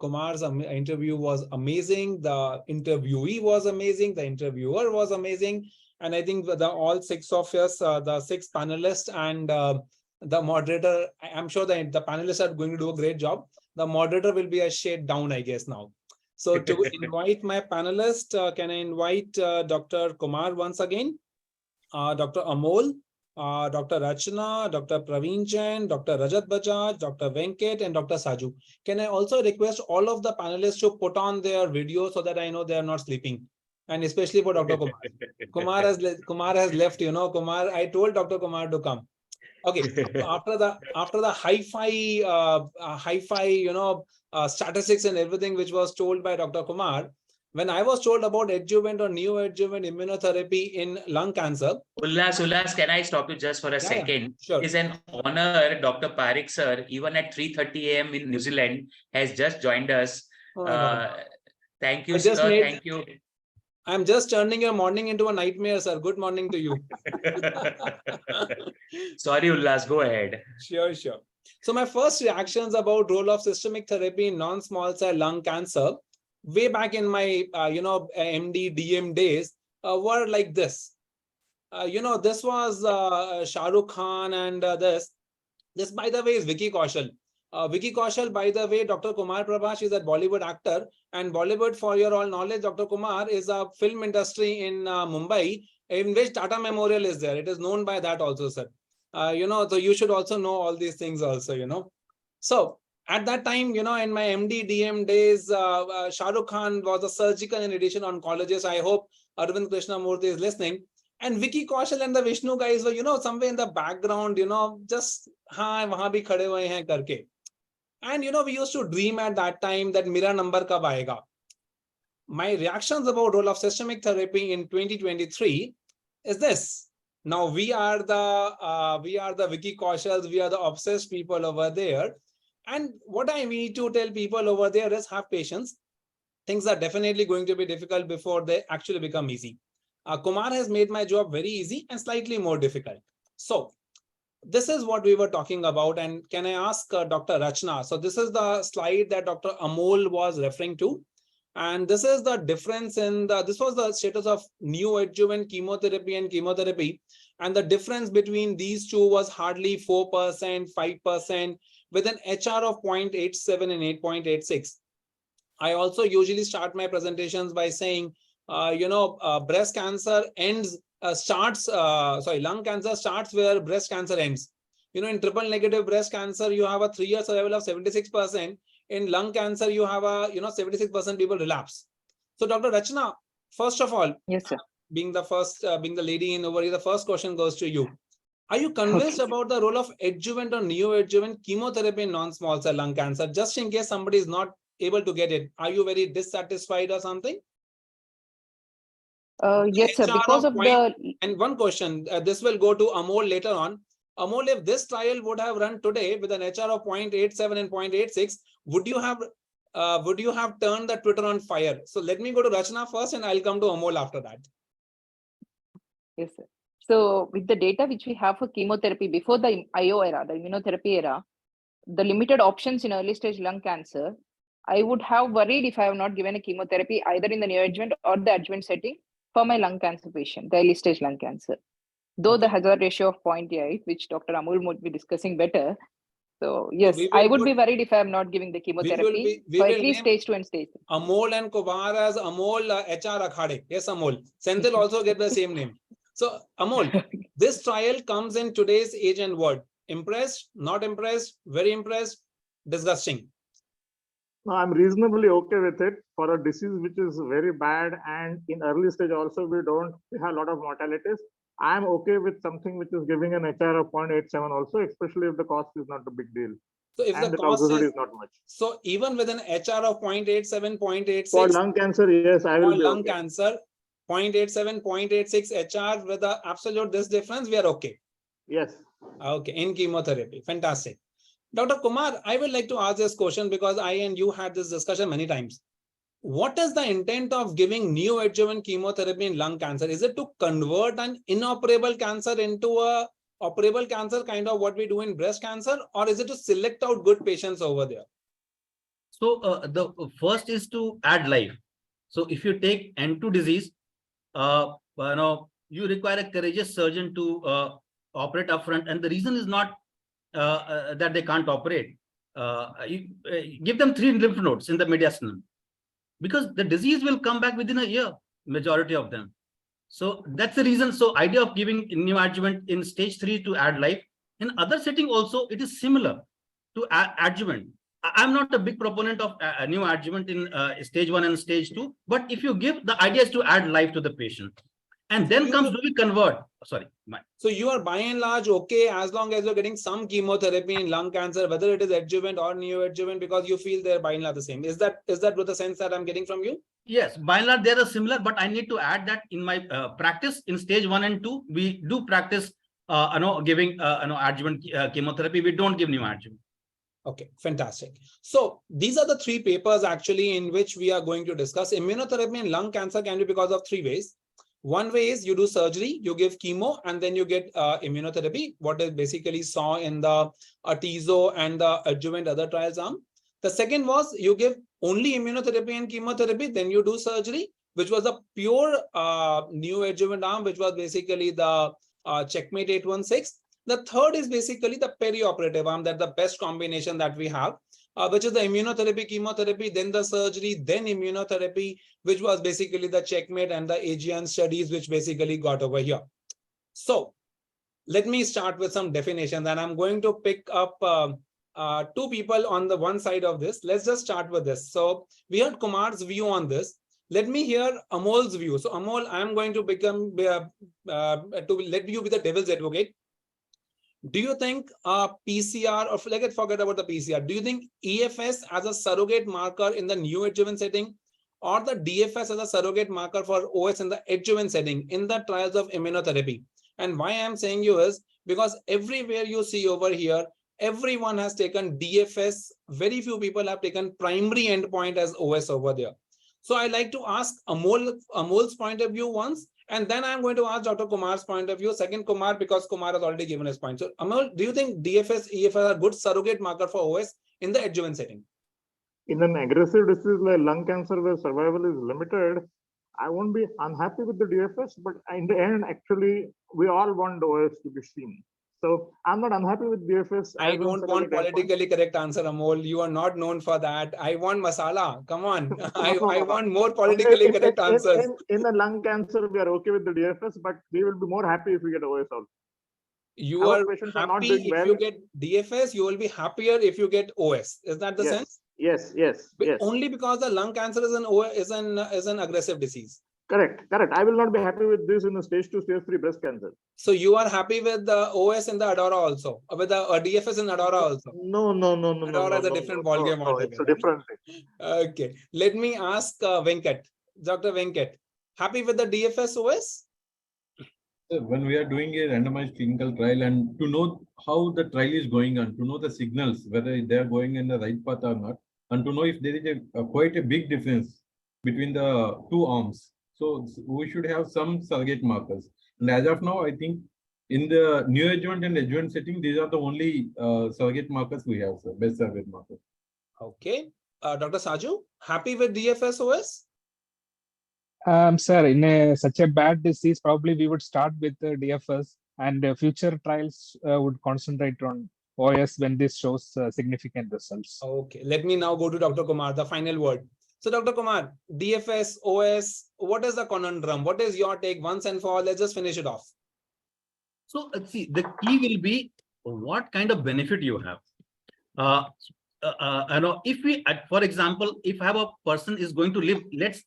Speaker 3: Kumar's interview was amazing. The interviewee was amazing. The interviewer was amazing. And I think all 6 of us, the 6 panelists and the moderator, I'm sure that the panelists are going to do a great job. The moderator will be a shade down, I guess, now. So to invite my panelist, can I invite Dr. Kumar once again, Dr. Amol, Dr. Rachna, Dr. Praveen Jain, Dr. Rajat Bajaj, Dr. Venkat, and Dr. Saju. Can I also request all of the panelists to put on their video so that I know they are not sleeping? And especially for Dr. Kumar. Kumar has left, Kumar, I told Dr. Kumar to come. Okay, after the hi-fi, statistics and everything which was told by Dr. Kumar, when I was told about adjuvant or neoadjuvant immunotherapy in lung cancer.
Speaker 1: Ullas, can I stop you just for a second?
Speaker 3: Yeah, sure.
Speaker 1: It is an honor. Dr. Parikh sir, even at 3:30 a.m. in New Zealand, has just joined us. Thank you, sir. Thank you.
Speaker 3: I'm just turning your morning into a nightmare, sir. Good morning to you.
Speaker 1: Sorry, Ullas, go ahead.
Speaker 3: Sure. So my first reactions about role of systemic therapy in non-small cell lung cancer, way back in my, MD, DM days, were like this. This was Shah Rukh Khan, and this, by the way, is Vicky Kaushal. Vicky Kaushal, by the way, Dr. Kumar Prabhash is a Bollywood actor, and Bollywood, for your all knowledge, Dr. Kumar is a film industry in Mumbai, in which Tata Memorial is there. It is known by that also, sir. So you should also know all these things also, So at that time, in my MD, DM days, Shah Rukh Khan was a surgical and radiation oncologist. I hope Arvind Krishnamurthy is listening. And Vicky Kaushal and the Vishnu guys were, somewhere in the background, just, wahan bhi khade hue hain karke. And, we used to dream at that time that Mera number kab aayega. My reactions about role of systemic therapy in 2023 is this. Now we are the Vicky Kaushals, we are the obsessed people over there. And what I need to tell people over there is have patience. Things are definitely going to be difficult before they actually become easy. Kumar has made my job very easy and slightly more difficult. So this is what we were talking about. And can I ask Dr. Rachna? So this is the slide that Dr. Amol was referring to. And this is the difference this was the status of neoadjuvant chemotherapy and chemotherapy. And the difference between these two was hardly 4%, 5%, with an HR of 0.87 and 8.86. I also usually start my presentations by saying, breast cancer lung cancer starts where breast cancer ends. In triple negative breast cancer, you have a 3-year survival of 76%. In lung cancer, you have a 76% people relapse. So, Dr. Rachna, first of all,
Speaker 4: yes, sir.
Speaker 3: Being the lady in over here, the first question goes to you. Are you convinced about the role of adjuvant or neoadjuvant chemotherapy in non-small cell lung cancer? Just in case somebody is not able to get it, are you very dissatisfied or something?
Speaker 4: Yes, sir. Because of the
Speaker 3: and one question, this will go to Amol later on. Amol, if this trial would have run today with an HR of 0.87 and 0.86, would you have turned the Twitter on fire? So let me go to Rachna first, and I'll come to Amol after that.
Speaker 4: yes, sir. So with the data which we have for chemotherapy before the IO era, the immunotherapy era, the limited options in early stage lung cancer, I would have worried if I have not given a chemotherapy either in the neoadjuvant or the adjuvant setting for my lung cancer patient, the early stage lung cancer. Though the hazard ratio of 0.8, which Dr. Amol would be discussing better. So yes, so I would be worried if I am not giving the chemotherapy for at least stage 2 and stage 3.
Speaker 3: Amol and Kumar as Amol HR Akhade. Yes, Amol. Senthil also get the same name. So Amol, this trial comes in today's age and world. Impressed, not impressed, very impressed, disgusting.
Speaker 5: No, I'm reasonably okay with it for a disease which is very bad, and in early stage also we have a lot of mortalities. I'm okay with something which is giving an HR of 0.87 also, especially if the cost is not a big deal.
Speaker 3: So if
Speaker 5: and
Speaker 3: the
Speaker 5: cost
Speaker 3: is
Speaker 5: not much.
Speaker 3: So even with an HR of 0.87, 0.86
Speaker 5: for lung cancer, yes, I will be
Speaker 3: lung
Speaker 5: okay.
Speaker 3: cancer, 0.87, 0.86 HR with the absolute this difference, we are okay.
Speaker 5: Yes.
Speaker 3: Okay, in chemotherapy. Fantastic. Dr. Kumar, I would like to ask this question because I and you had this discussion many times. What is the intent of giving neoadjuvant chemotherapy in lung cancer? Is it to convert an inoperable cancer into a operable cancer, kind of what we do in breast cancer, or is it to select out good patients over there?
Speaker 2: So the first is to add life. So if you take N2 disease, you require a courageous surgeon to operate upfront, and the reason is not that they can't operate. Give them 3 lymph nodes in the mediastinum, because the disease will come back within a year, majority of them. So that's the reason. So idea of giving neoadjuvant in stage 3 to add life. In other setting also, it is similar to adjuvant. I'm not a big proponent of neoadjuvant in stage 1 and stage 2, but if you give, the idea is to add life to the patient. And then comes, do we convert? Sorry.
Speaker 3: So you are by and large okay as long as you're getting some chemotherapy in lung cancer, whether it is adjuvant or neoadjuvant, because you feel they're by and large the same. Is that with the sense that I'm getting from you?
Speaker 2: Yes, by and large they are similar, but I need to add that in my practice in stage 1 and 2, we do practice giving adjuvant chemotherapy. We don't give neoadjuvant.
Speaker 3: Okay, fantastic. So these are the 3 papers actually in which we are going to discuss. Immunotherapy in lung cancer can be because of 3 ways. One way is you do surgery, you give chemo, and then you get immunotherapy, what is basically saw in the Atezo and the adjuvant other trials arm. The second was you give only immunotherapy and chemotherapy, then you do surgery, which was a pure neoadjuvant arm, which was basically the Checkmate 816. The third is basically the perioperative arm, that's the best combination that we have, which is the immunotherapy, chemotherapy, then the surgery, then immunotherapy, which was basically the Checkmate and the AGN studies, which basically got over here. So let me start with some definitions, and I'm going to pick up 2 people on the one side of this. Let's just start with this. So we heard Kumar's view on this. Let me hear Amol's view. So Amol, I'm going to to let you be the devil's advocate. Do you think PCR, or let's forget about the PCR, do you think EFS as a surrogate marker in the neoadjuvant setting, or the DFS as a surrogate marker for OS in the adjuvant setting in the trials of immunotherapy? And why I'm saying you is because everywhere you see over here, everyone has taken DFS. Very few people have taken primary endpoint as OS over there. So I like to ask Amol's point of view once, and then I'm going to ask Dr. Kumar's point of view. Second, Kumar, because Kumar has already given his point. So Amol, do you think DFS, EFS are good surrogate marker for OS in the adjuvant setting?
Speaker 5: In an aggressive disease like lung cancer where survival is limited, I won't be unhappy with the DFS, but in the end, actually, we all want the OS to be seen. So I'm not unhappy with DFS.
Speaker 3: I
Speaker 5: as on
Speaker 3: don't want
Speaker 5: surrogate endpoint.
Speaker 3: politically correct answer, Amol. You are not known for that. I want masala. Come on. I want more
Speaker 5: In,
Speaker 3: politically correct answers.
Speaker 5: in the lung cancer, we are okay with the DFS, but we will be more happy if we get OS also.
Speaker 3: You
Speaker 5: Our
Speaker 3: are
Speaker 5: patients are not
Speaker 3: happy
Speaker 5: doing
Speaker 3: if
Speaker 5: well.
Speaker 3: you get DFS, you will be happier if you get OS. Is that the
Speaker 5: Yes,
Speaker 3: sense?
Speaker 5: yes.
Speaker 3: Only because the lung cancer is an aggressive disease.
Speaker 5: Correct. I will not be happy with this in the stage 2, stage 3 breast cancer.
Speaker 3: So you are happy with the OS in the ADAURA also, or with the DFS in ADAURA also?
Speaker 5: No.
Speaker 3: ADAURA is a different ballgame
Speaker 5: No, it's a
Speaker 3: altogether.
Speaker 5: different thing.
Speaker 3: Okay, let me ask Venkat, Dr. Venkat, happy with the DFS OS?
Speaker 6: When we are doing a randomized clinical trial and to know how the trial is going on, to know the signals, whether they are going in the right path or not, and to know if there is quite a big difference between the two arms. So we should have some surrogate markers. And as of now, I think in the neoadjuvant and adjuvant setting, these are the only surrogate markers we have, sir, best surrogate markers.
Speaker 3: Okay, Dr. Saju, happy with DFS OS?
Speaker 7: Sir, in such a bad disease, probably we would start with the DFS, and future trials would concentrate on OS when this shows significant results.
Speaker 3: Okay, let me now go to Dr. Kumar, the final word. So, Dr. Kumar, DFS, OS, what is the conundrum? What is your take once and for all? Let's just finish it off.
Speaker 2: So see, the key will be what kind of benefit you have. If we, for example, if I have a person is going to live, let's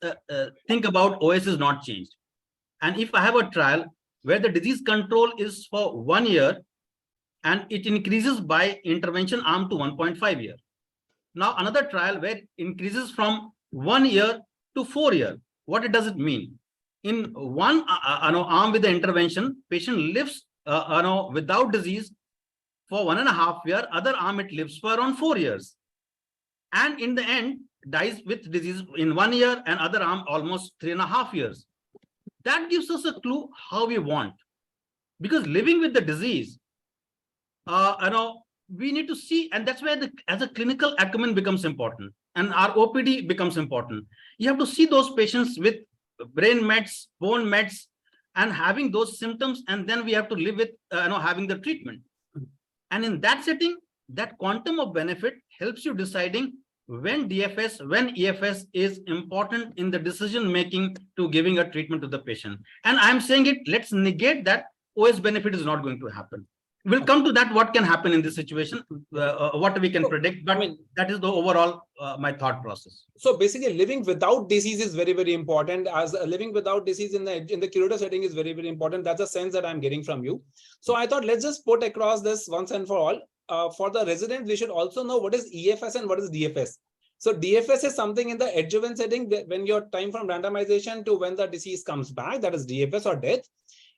Speaker 2: think about OS is not changed. And if I have a trial where the disease control is for 1 year and it increases by intervention arm to 1.5 year. Now another trial where it increases from 1 year to 4 years. What does it mean? In one arm with the intervention, patient lives without disease for 1.5 years, other arm it lives for around 4 years. And in the end, dies with disease in 1 year and other arm almost 3.5 years. That gives us a clue how we want. Because living with the disease, we need to see, and that's where as a clinical acumen becomes important and our OPD becomes important. You have to see those patients with brain mets, bone mets, and having those symptoms, and then we have to live with having the treatment. And in that setting, that quantum of benefit helps you deciding when DFS, when EFS is important in the decision making to giving a treatment to the patient. And I'm saying it, let's negate that OS benefit is not going to happen. We'll come to that, what can happen in this situation, what we can predict, but that is the overall my thought process.
Speaker 3: So basically living without disease is very, very important. As living without disease in the curative setting is very, very important. That's a sense that I'm getting from you. So I thought let's just put across this once and for all. For the resident, we should also know what is EFS and what is DFS. So DFS is something in the adjuvant setting when your time from randomization to when the disease comes back, that is DFS or death.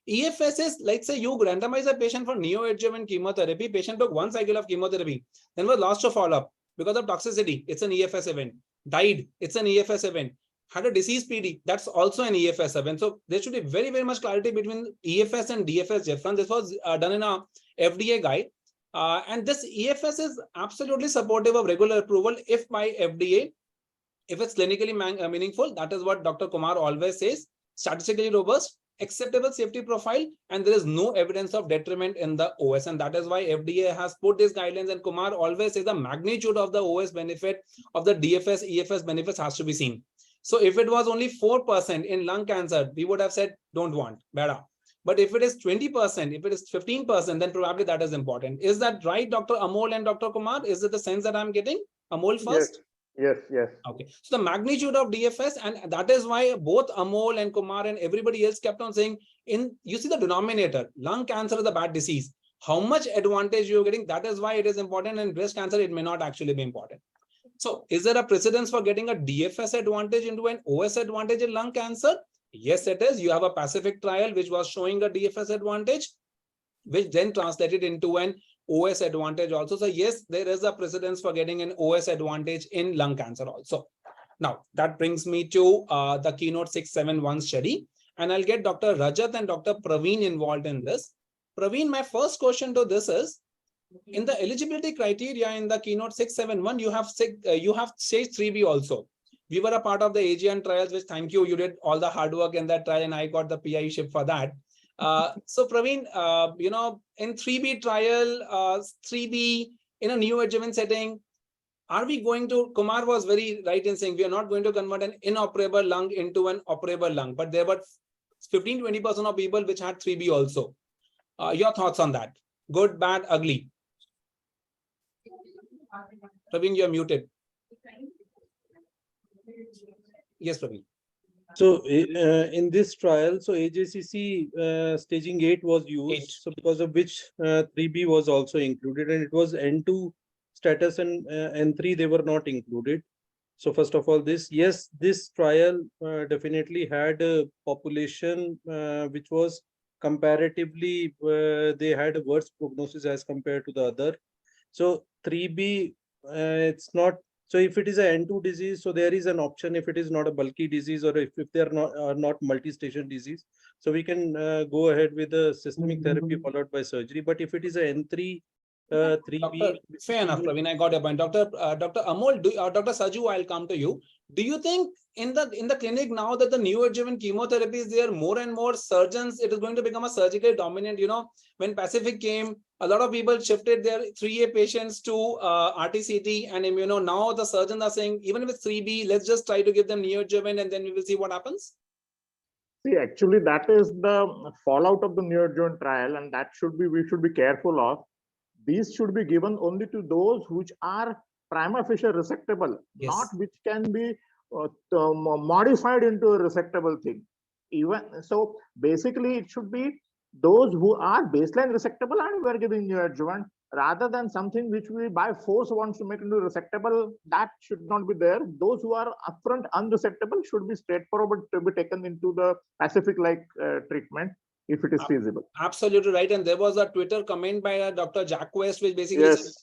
Speaker 3: EFS is, like, say you randomize a patient for neoadjuvant chemotherapy, patient took 1 cycle of chemotherapy, then was lost to follow-up because of toxicity, it's an EFS event. Died, it's an EFS event. Had a disease PD, that's also an EFS event. So there should be very, very much clarity between EFS and DFS difference. This was done in a FDA guide. And this EFS is absolutely supportive of regular approval if by FDA, if it's clinically meaningful. That is what Dr. Kumar always says, statistically robust, acceptable safety profile, and there is no evidence of detriment in the OS. And that is why FDA has put these guidelines, and Kumar always says the magnitude of the OS benefit of the DFS, EFS benefits has to be seen. So if it was only 4% in lung cancer, we would have said, don't want, better. But if it is 20%, if it is 15%, then probably that is important. Is that right, Dr. Amol and Dr. Kumar? Is it the sense that I'm getting? Amol first?
Speaker 5: Yes.
Speaker 3: Okay. So the magnitude of DFS, and that is why both Amol and Kumar and everybody else kept on saying, you see the denominator, lung cancer is a bad disease. How much advantage you're getting, that is why it is important. And breast cancer, it may not actually be important. So is there a precedence for getting a DFS advantage into an OS advantage in lung cancer? Yes, it is. You have a Pacific trial which was showing a DFS advantage, which then translated into an OS advantage also. So yes, there is a precedence for getting an OS advantage in lung cancer also. Now, that brings me to the Keynote 671 study. And I'll get Dr. Rajat and Dr. Praveen involved in this. Praveen, my first question to this is, in the eligibility criteria in the Keynote 671, you have stage 3B also. We were a part of the AGN trials, which thank you, you did all the hard work in that trial and I got the PI ship for that. So Praveen, in 3B trial, 3B in a neoadjuvant setting, are we going to, Kumar was very right in saying we are not going to convert an inoperable lung into an operable lung, but there were 15-20% of people which had 3B also. Your thoughts on that? Good, bad, ugly? Praveen, you're muted. Yes, Praveen.
Speaker 8: So in this trial, so AJCC staging 8 was used,
Speaker 3: 8.
Speaker 8: so because of which 3B was also included, and it was N2 status and N3 they were not included. So first of all, this trial definitely had a population which was comparatively they had a worse prognosis as compared to the other. So 3B it's not. So if it is an N2 disease, so there is an option if it is not a bulky disease or if they are not multi-station disease. So we can go ahead with the systemic therapy followed by surgery. But if it is a N3, 3B.
Speaker 3: Fair enough, Praveen. I got your point. Dr. Amol, Dr. Saju, I'll come to you. Do you think in the clinic now that the neoadjuvant chemotherapy is there, more and more surgeons, it is going to become a surgically dominant? When Pacific came, a lot of people shifted their 3A patients to RTCT and immuno. Now the surgeons are saying, even if it's 3B, let's just try to give them neoadjuvant and then we will see what happens.
Speaker 5: See, actually, that is the fallout of the neoadjuvant trial, and that we should be careful of. These should be given only to those which are prima facie resectable,
Speaker 3: Yes.
Speaker 5: not which can be modified into a resectable thing. Even so, basically, it should be those who are baseline resectable and we are giving neoadjuvant, rather than something which we by force wants to make into resectable. That should not be there. Those who are upfront unresectable should be straightforward to be taken into the Pacific-like treatment if it is feasible.
Speaker 3: Absolutely right. And there was a Twitter comment by Dr. Jack West, which basically said,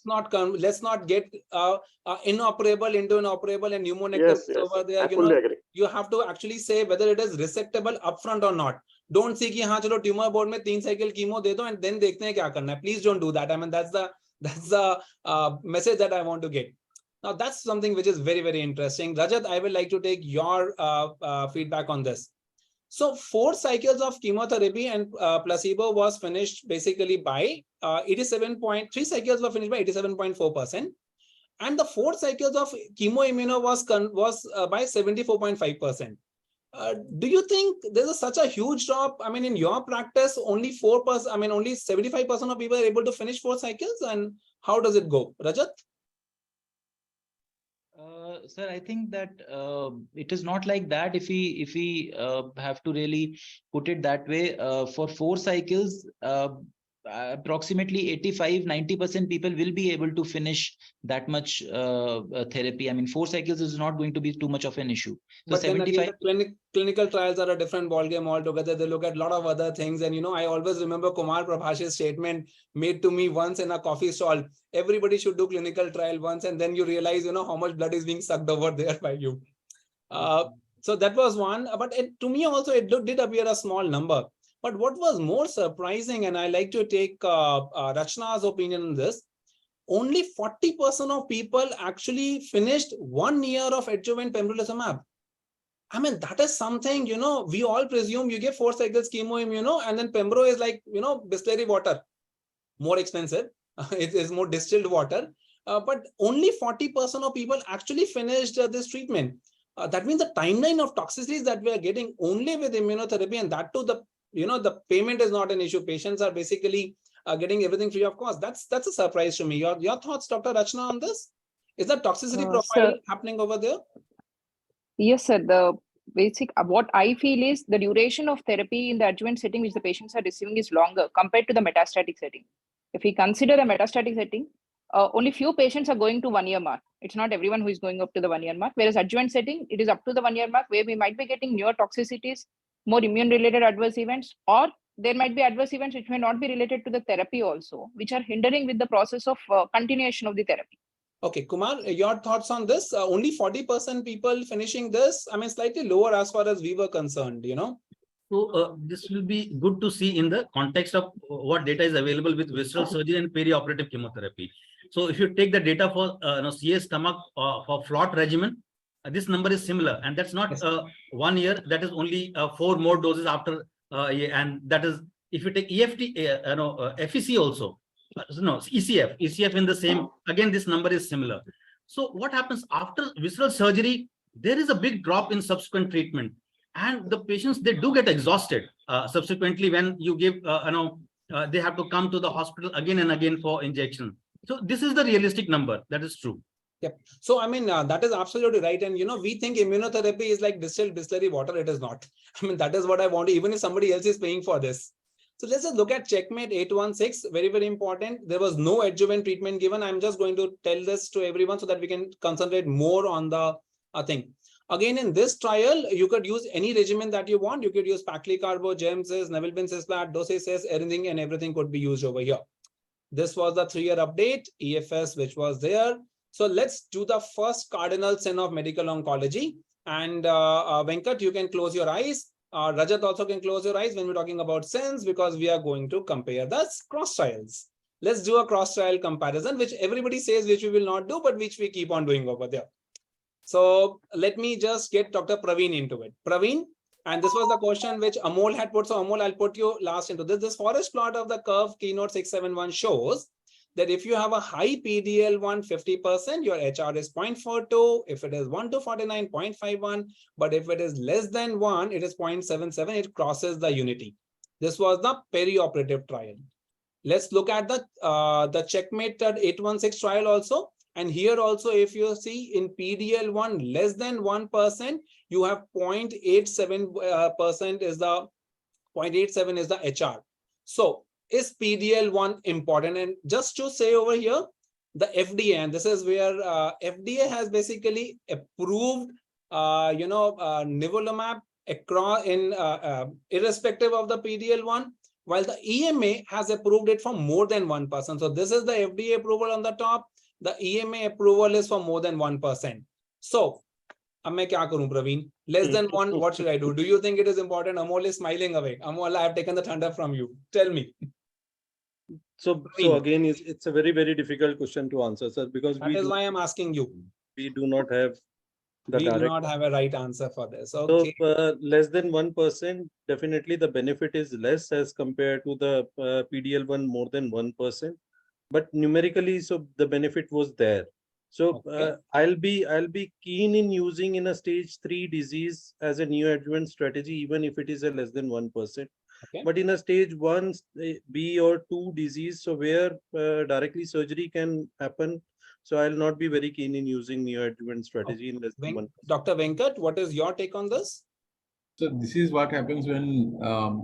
Speaker 3: let's not get inoperable into an operable and pneumonectomy over there.
Speaker 5: Agree.
Speaker 3: You have to actually say whether it is resectable upfront or not. Don't say कि हाँ चलो tumor board में 3 cycle chemo दे दो and then देखते हैं क्या करना है. Please don't do that. I mean, that's the message that I want to get. Now that's something which is very, very interesting. Rajat, I would like to take your feedback on this. So 4 cycles of chemotherapy and placebo was finished basically by 3 cycles were finished by 87.4%. And the 4 cycles of chemoimmuno was by 74.5%. Do you think there's such a huge drop? I mean, in your practice, only 4%, I mean, only 75% of people are able to finish 4 cycles. And how does it go? Rajat?
Speaker 9: Sir, I think that it is not like that. If we have to really put it that way, for 4 cycles, approximately 85-90% people will be able to finish that much therapy. I mean, 4 cycles is not going to be too much of an issue. So
Speaker 3: but 75. Then again, clinical trials are a different ballgame altogether. They look at a lot of other things. And, I always remember Kumar Prabhash's statement made to me once in a coffee stall. Everybody should do clinical trial once. And then you realize, how much blood is being sucked over there by you. So that was one. But to me also, it did appear a small number. But what was more surprising, and I like to take Rachna's opinion on this, only 40% of people actually finished 1 year of adjuvant pembrolizumab. I mean, that is something, we all presume you give 4 cycles chemo, and then pembro is like, Bisleri water, more expensive. It is more distilled water. But only 40% of people actually finished this treatment. That means the timeline of toxicities that we are getting only with immunotherapy, and that too, the payment is not an issue. Patients are basically getting everything free of cost. That's a surprise to me. Your thoughts, Dr. Rachna, on this? Is that toxicity profile happening over there?
Speaker 4: Yes, sir. The basic, what I feel is the duration of therapy in the adjuvant setting which the patients are receiving is longer compared to the metastatic setting. If we consider the metastatic setting, only few patients are going to 1 year mark. It's not everyone who is going up to the 1 year mark. Whereas adjuvant setting, it is up to the 1 year mark where we might be getting newer toxicities, more immune-related adverse events, or there might be adverse events which may not be related to the therapy also, which are hindering with the process of continuation of the therapy.
Speaker 3: Okay, Kumar, your thoughts on this? Only 40% people finishing this. I mean, slightly lower as far as we were concerned,
Speaker 2: So this will be good to see in the context of what data is available with visceral surgery and perioperative chemotherapy. So if you take the data for CA stomach for FLOT regimen, this number is similar, and that's not 1 year. That is only 4 more doses after, and that is If you take EFT, FEC also, no, ECF in the same, again, this number is similar. So what happens after visceral surgery, there is a big drop in subsequent treatment. And the patients, they do get exhausted subsequently when you give, they have to come to the hospital again and again for injection. So this is the realistic number. That is true.
Speaker 3: Yep. So, I mean, that is absolutely right. And, we think immunotherapy is like distilled distillery water. It is not. I mean, that is what I want to, even if somebody else is paying for this. So let's just look at checkmate 816. Very, very important. There was no adjuvant treatment given. I'm just going to tell this to everyone so that we can concentrate more on the thing. Again, in this trial, you could use any regimen that you want. You could use Paclitaxel, Gemcis, Nevilbin Cisplatin, Docetaxel, anything and everything could be used over here. This was the 3-year update, EFS, which was there. So let's do the first cardinal sin of medical oncology. And Venkat, you can close your eyes. Rajat also can close your eyes when we're talking about sins, because we are going to compare the cross trials. Let's do a cross trial comparison, which everybody says which we will not do, but which we keep on doing over there. So let me just get Dr. Praveen into it. Praveen, and this was the question which Amol had put. So Amol, I'll put you last into this. This forest plot of the curve keynote 671 shows that if you have a high PDL1 50%, your HR is 0.42. If it is 1 to 49, 0.51. But if it is less than 1, it is 0.77. It crosses the unity. This was the perioperative trial. Let's look at the checkmate 816 trial also. And here also, if you see in PDL1 less than 1%, you have 0.87% is the 0.87 is the HR. So is PDL1 important? And just to say over here, the FDA, and this is where FDA has basically approved, nivolumab across in irrespective of the PDL1, while the EMA has approved it for more than 1%. So this is the FDA approval on the top. The EMA approval is for more than 1%. So, अब मैं क्या करूं, Praveen? Less than 1, what should I do? Do you think it is important? Amol is smiling away. Amol, I have taken the thunder from you. Tell me.
Speaker 8: So again, it's a very, very difficult question to answer, sir, because
Speaker 3: that is why I'm asking you.
Speaker 8: We do not have the
Speaker 3: we do not have a right answer for this.
Speaker 8: Okay. So less than 1%, definitely the benefit is less as compared to the PDL1 more than 1%. But numerically, so the benefit was there. So I'll be keen in using in a stage 3 disease as a neoadjuvant strategy, even if it is a less than 1%. Okay. But in a stage 1 B or 2 disease, so where directly surgery can happen, so I'll not be very keen in using neoadjuvant strategy in less than 1%.
Speaker 3: Dr. Venkat, what is your take on this?
Speaker 6: So this is what happens when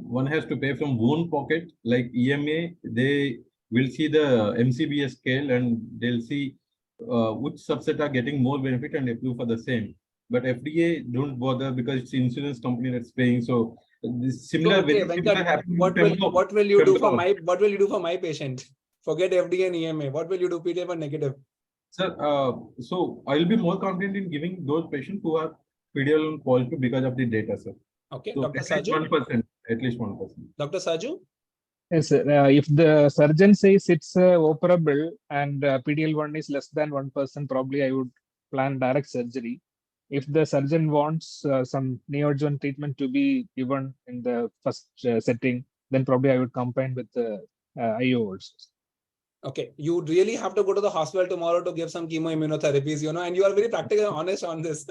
Speaker 6: one has to pay from own pocket, like EMA. They will see the MCBS scale and they'll see which subset are getting more benefit and approve for the same. But FDA don't bother because it's insurance company that's paying. So this similar,
Speaker 3: Venkat, what will you do for my patient? Forget FDA and EMA. What will you do? PD1 negative.
Speaker 6: Sir, so I'll be more confident in giving those patients who are PD1 positive because of the data, sir.
Speaker 3: Okay,
Speaker 6: so
Speaker 3: Dr. Saju.
Speaker 6: 1%, at least 1%.
Speaker 3: Dr. Saju.
Speaker 7: Yes, sir. If the surgeon says it's operable and PDL1 is less than 1%, probably I would plan direct surgery. If the surgeon wants some neoadjuvant treatment to be given in the first setting, then probably I would combine with the IO also.
Speaker 3: Okay, you really have to go to the hospital tomorrow to give some chemoimmunotherapies, and you are very practical and honest on this.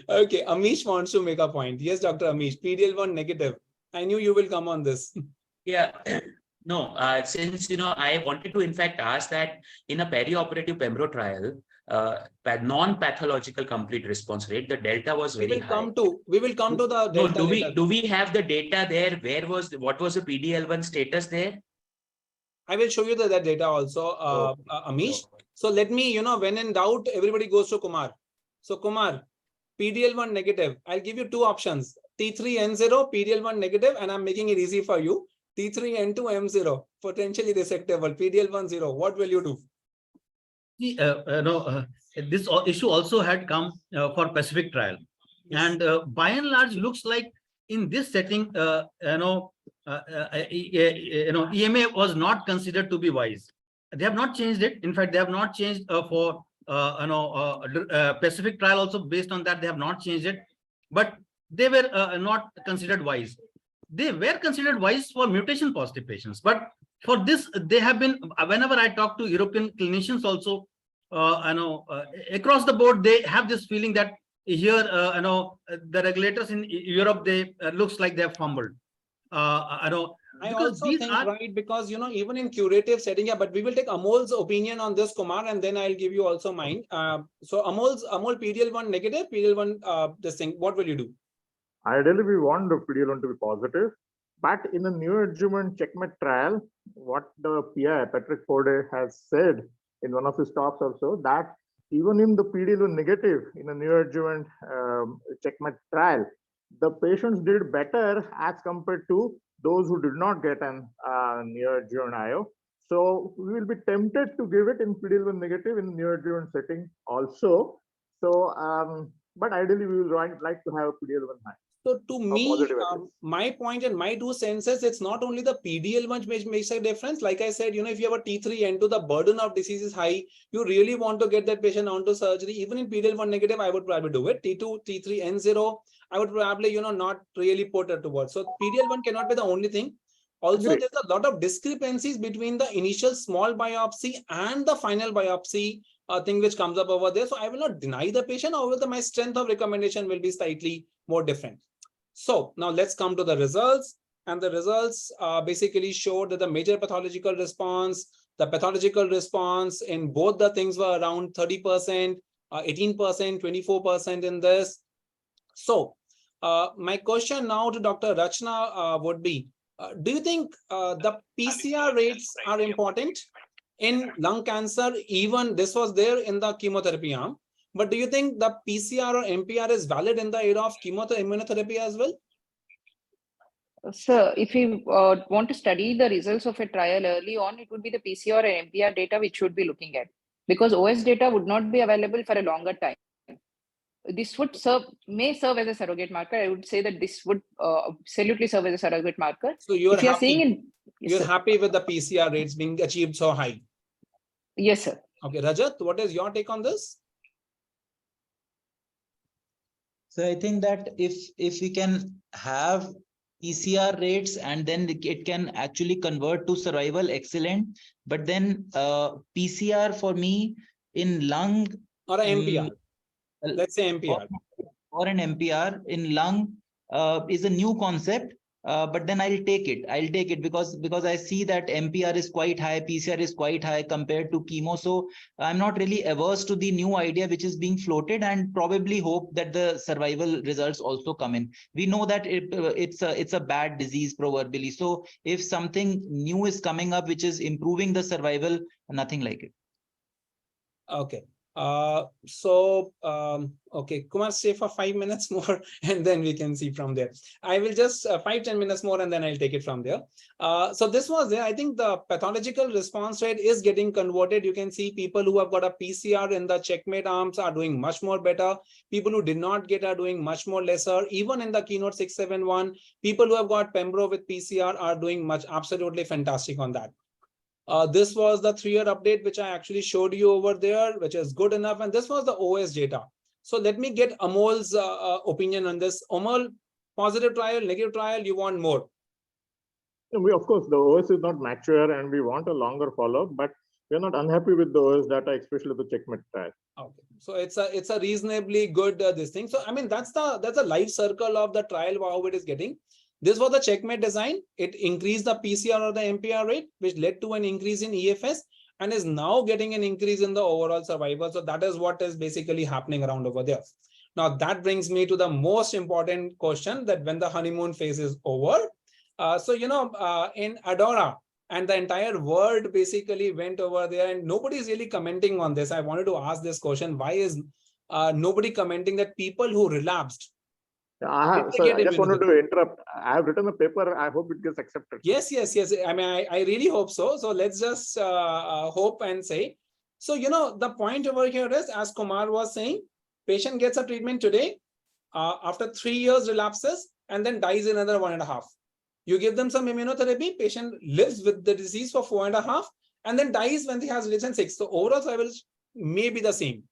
Speaker 3: Okay, Amish wants to make a point. Yes, Dr. Amish, PDL1 negative. I knew you will come on this.
Speaker 1: Yeah. No, since, I wanted to in fact ask that in a perioperative pembro trial, non-pathological complete response rate, the delta was very high.
Speaker 3: We will come to the delta.
Speaker 1: No, do we have the data there? What was the PDL1 status there?
Speaker 3: I will show you that data also, Amish. So let me, when in doubt, everybody goes to Kumar. So Kumar, PDL1 negative. I'll give you two options. T3N0, PDL1 negative, and I'm making it easy for you. T3N2M0, potentially resectable, PDL1 0. What will you do?
Speaker 2: This issue also had come for Pacific trial. Yes. And by and large, looks like in this setting, EMA was not considered to be wise. They have not changed it. In fact, they have not changed for Pacific trial also. Based on that, they have not changed it. But they were not considered wise. they were considered wise for mutation positive patients. But for this, they have been, whenever I talk to European clinicians also, across the board, they have this feeling that here, the regulators in Europe, they looks like they have fumbled.
Speaker 3: I also think, right, because, even in curative setting, yeah, but we will take Amol's opinion on this, Kumar, and then I'll give you also mine. So Amol PDL1 negative, PDL1, this thing, what will you do?
Speaker 5: Ideally, we want the PDL1 to be positive, but in the neoadjuvant checkmate trial, what the PI, Patrick Forde, has said in one of his talks also, that even in the PDL1 negative in a neoadjuvant checkmate trial, the patients did better as compared to those who did not get an neoadjuvant IO. So we will be tempted to give it in PDL1 negative in neoadjuvant setting also. So, but ideally we will like to have PDL1 high.
Speaker 3: So to me, my point and my 2 cents is it's not only the PDL1 which makes a difference. Like I said, if you have a T3N2, the burden of disease is high. You really want to get that patient onto surgery. Even in PDL1 negative, I would probably do it. T2, T3, N0, I would probably, not really put it towards. So PDL1 cannot be the only thing. Also, there's a lot of discrepancies between the initial small biopsy and the final biopsy thing which comes up over there. So I will not deny the patient, however, my strength of recommendation will be slightly more different. So now let's come to the results. And the results basically showed that the major pathological response, the pathological response in both the things were around 30%, 18%, 24% in this. So my question now to Dr. Rachna would be, do you think the PCR rates are important in lung cancer? Even this was there in the chemotherapy arm. But do you think the PCR or MPR is valid in the era of immunotherapy as well?
Speaker 4: Sir, if you want to study the results of a trial early on, it would be the PCR and MPR data which should be looking at, because OS data would not be available for a longer time. This would may serve as a surrogate marker. I would say that this would absolutely serve as a surrogate marker.
Speaker 3: So you're happy with the PCR rates being achieved so high?
Speaker 4: Yes, sir.
Speaker 3: Okay, Rajat, what is your take on this?
Speaker 9: So I think that if we can have PCR rates and then it can actually convert to survival, excellent. But then PCR for me in lung
Speaker 3: or an MPR, let's say MPR
Speaker 9: or an MPR in lung is a new concept. But then I'll take it because I see that MPR is quite high, PCR is quite high compared to chemo. So I'm not really averse to the new idea which is being floated, and probably hope that the survival results also come in. We know that it's a bad disease proverbially. So if something new is coming up which is improving the survival, nothing like it.
Speaker 3: Okay. Okay, Kumar, stay for 5 minutes more and then we can see from there. I will just 5-10 minutes more and then I'll take it from there. So this was there. I think the pathological response rate is getting converted. You can see people who have got a PCR in the checkmate arms are doing much more better. People who did not get are doing much more lesser. Even in the keynote 671, people who have got Pembro with PCR are doing absolutely fantastic on that. This was the 3-year update, which I actually showed you over there, which is good enough. And this was the OS data. So let me get Amol's opinion on this. Amol, positive trial, negative trial, you want more?
Speaker 5: Of course, the OS is not mature and we want a longer follow-up, but we're not unhappy with the OS data, especially the checkmate trial.
Speaker 3: Okay, so it's a reasonably good this thing. So I mean, that's the life circle of the trial, how it is getting. This was the checkmate design. It increased the PCR or the MPR rate, which led to an increase in EFS and is now getting an increase in the overall survival. So that is what is basically happening around over there. Now that brings me to the most important question, that when the honeymoon phase is over. In Adora, and the entire world basically went over there and nobody is really commenting on this. I wanted to ask this question. Why is nobody commenting that people who relapsed?
Speaker 5: I just wanted to interrupt. I have written a paper. I hope it gets accepted.
Speaker 3: Yes. I mean, I really hope so. So let's just hope and say. So, the point over here is, as Kumar was saying, patient gets a treatment today, after 3 years relapses, and then dies in another 1.5. You give them some immunotherapy, patient lives with the disease for 4.5, and then dies when he has less than 6. So overall survival may be the same.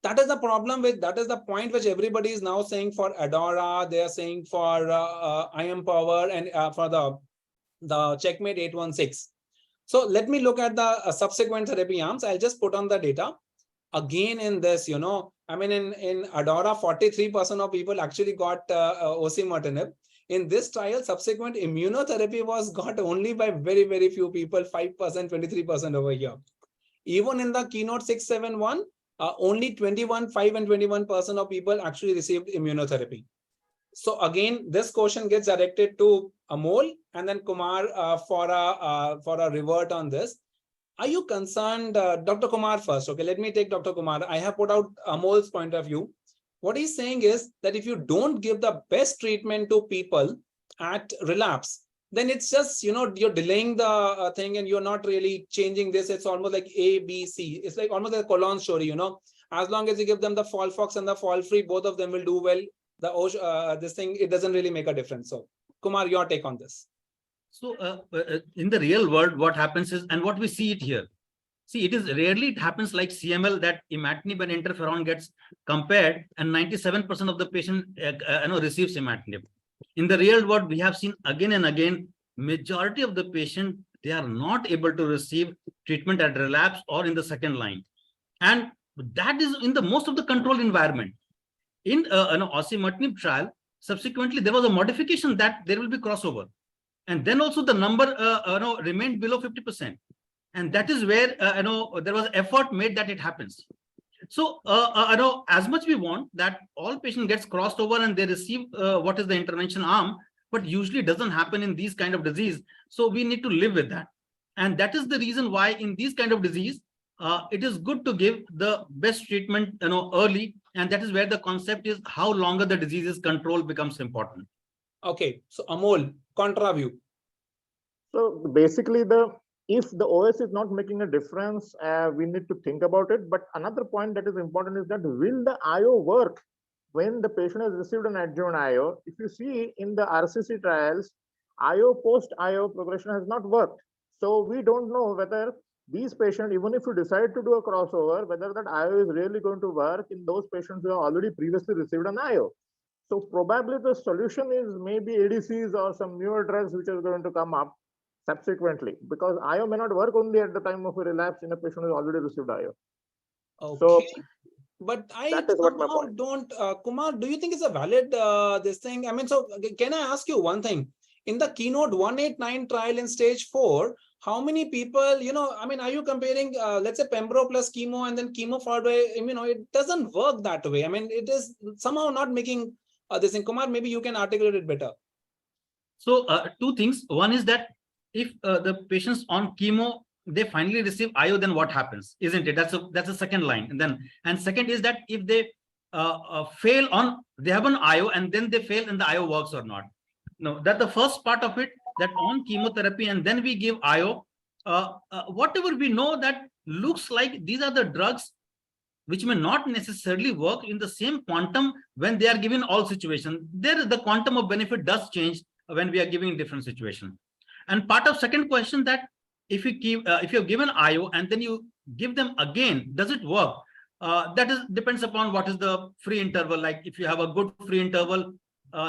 Speaker 3: That is the problem with, that is the point which everybody is now saying for Adora, they are saying for IM Power and for the Checkmate 816. So let me look at the subsequent therapy arms. I'll just put on the data. Again, in this, you know, I mean, in Adora, 43% of people actually got osimertinib. In this trial, subsequent immunotherapy was got only by very, very few people, 5%, 23% over here. Even in the Keynote 671, only 5 and 21% of people actually received immunotherapy. So again, this question gets directed to Amol and then Kumar for a revert on this. Are you concerned, Dr. Kumar first? Okay, let me take Dr. Kumar. I have put out Amol's point of view. What he's saying is that if you don't give the best treatment to people at relapse, then it's just, you know, you're delaying the thing and you're not really changing this. It's almost like A, B, C. It's like almost like a colon story, you know. As long as you give them the FOLFOX and the FOL-free, both of them will do well. This thing, it doesn't really make a difference. So, Kumar, your take on this.
Speaker 2: So in the real world, what happens is, and what we see it here, see, it is rarely it happens like CML that imatinib and interferon gets compared and 97% of the patient receives imatinib. In the real world, we have seen again and again, majority of the patient, they are not able to receive treatment at relapse or in the second line. And that is in the most of the controlled environment. In osimertinib trial, subsequently, there was a modification that there will be crossover. And then also the number remained below 50%. And that is where there was effort made that it happens. So as much we want that all patient gets crossed over and they receive what is the intervention arm, but usually doesn't happen in these kind of disease. So we need to live with that. And that is the reason why in these kind of disease, it is good to give the best treatment early. And that is where the concept is how longer the disease is controlled becomes important.
Speaker 3: Okay, so Amol, contra view.
Speaker 5: So basically, if the OS is not making a difference, we need to think about it. But another point that is important is that will the IO work when the patient has received an adjuvant IO? If you see in the RCC trials, IO post-IO progression has not worked. So we don't know whether these patients, even if you decide to do a crossover, whether that IO is really going to work in those patients who have already previously received an IO. So probably the solution is maybe ADCs or some newer drugs which are going to come up subsequently, because IO may not work only at the time of a relapse in a patient who already received IO.
Speaker 3: Okay.
Speaker 5: So,
Speaker 3: but I
Speaker 5: that is what my
Speaker 3: somehow
Speaker 5: point.
Speaker 3: don't, Kumar, do you think it's a valid this thing? I mean, so can I ask you one thing? In the Keynote 189 trial in stage 4, how many people, I mean, are you comparing, let's say, Pembro plus chemo and then chemo followed by immuno? It doesn't work that way. I mean, it is somehow not making this thing. Kumar, maybe you can articulate it better.
Speaker 2: So two things. One is that if the patients on chemo, they finally receive IO, then what happens? Isn't it? That's a second line. And second is that if they fail on, they have an IO and then they fail and the IO works or not. No, that's the first part of it, that on chemotherapy and then we give IO. Whatever we know that looks like these are the drugs which may not necessarily work in the same quantum when they are given all situations. There, the quantum of benefit does change when we are giving different situations. And part of second question, that if you have given IO and then you give them again, does it work? That depends upon what is the free interval. Like if you have a good free interval,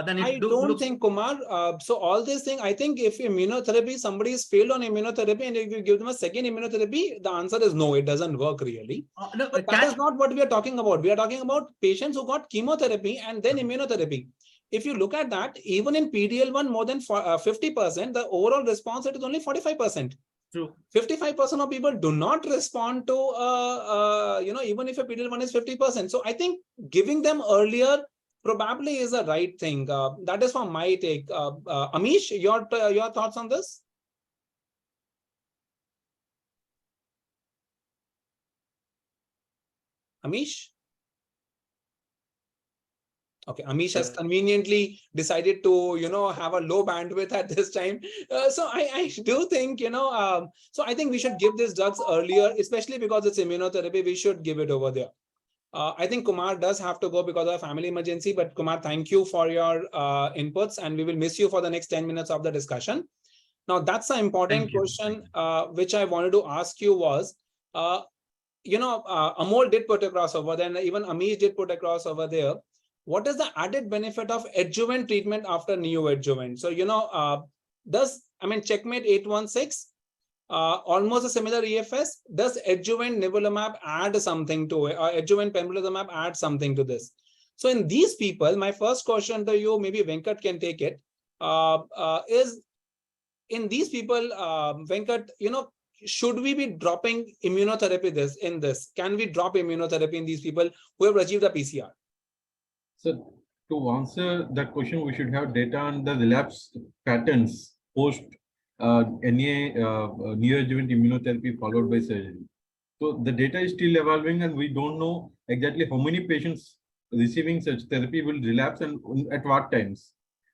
Speaker 2: then
Speaker 3: I don't think, Kumar. So all this thing, I think if immunotherapy, somebody is failed on immunotherapy and if you give them a second immunotherapy, the answer is no, it doesn't work really.
Speaker 2: No,
Speaker 3: but that is not what we are talking about. We are talking about patients who got chemotherapy and then immunotherapy. If you look at that, even in PDL1 more than 50%, the overall response rate is only 45%.
Speaker 2: True.
Speaker 3: 55% of people do not respond to, even if a PDL1 is 50%. So I think giving them earlier probably is a right thing. That is from my take. Amish, your thoughts on this? Amish? Okay, Amish has conveniently decided to, have a low bandwidth at this time. So I do think, so I think we should give these drugs earlier, especially because it's immunotherapy. We should give it over there. I think Kumar does have to go because of a family emergency, but Kumar, thank you for your inputs and we will miss you for the next 10 minutes of the discussion. Now, that's an important question which I wanted to ask you was, Amol did put across over there, and even Amish did put across over there. What is the added benefit of adjuvant treatment after neoadjuvant? So, Checkmate 816, almost a similar EFS. Does adjuvant nivolumab add something to it, or adjuvant pembrolizumab add something to this? So in these people, my first question to you, maybe Venkat can take it, is in these people, Venkat, should we be dropping immunotherapy in this? Can we drop immunotherapy in these people who have achieved the PCR?
Speaker 6: So to answer that question, we should have data on the relapse patterns post neoadjuvant immunotherapy followed by surgery. So the data is still evolving, and we don't know exactly how many patients receiving such therapy will relapse and at what times.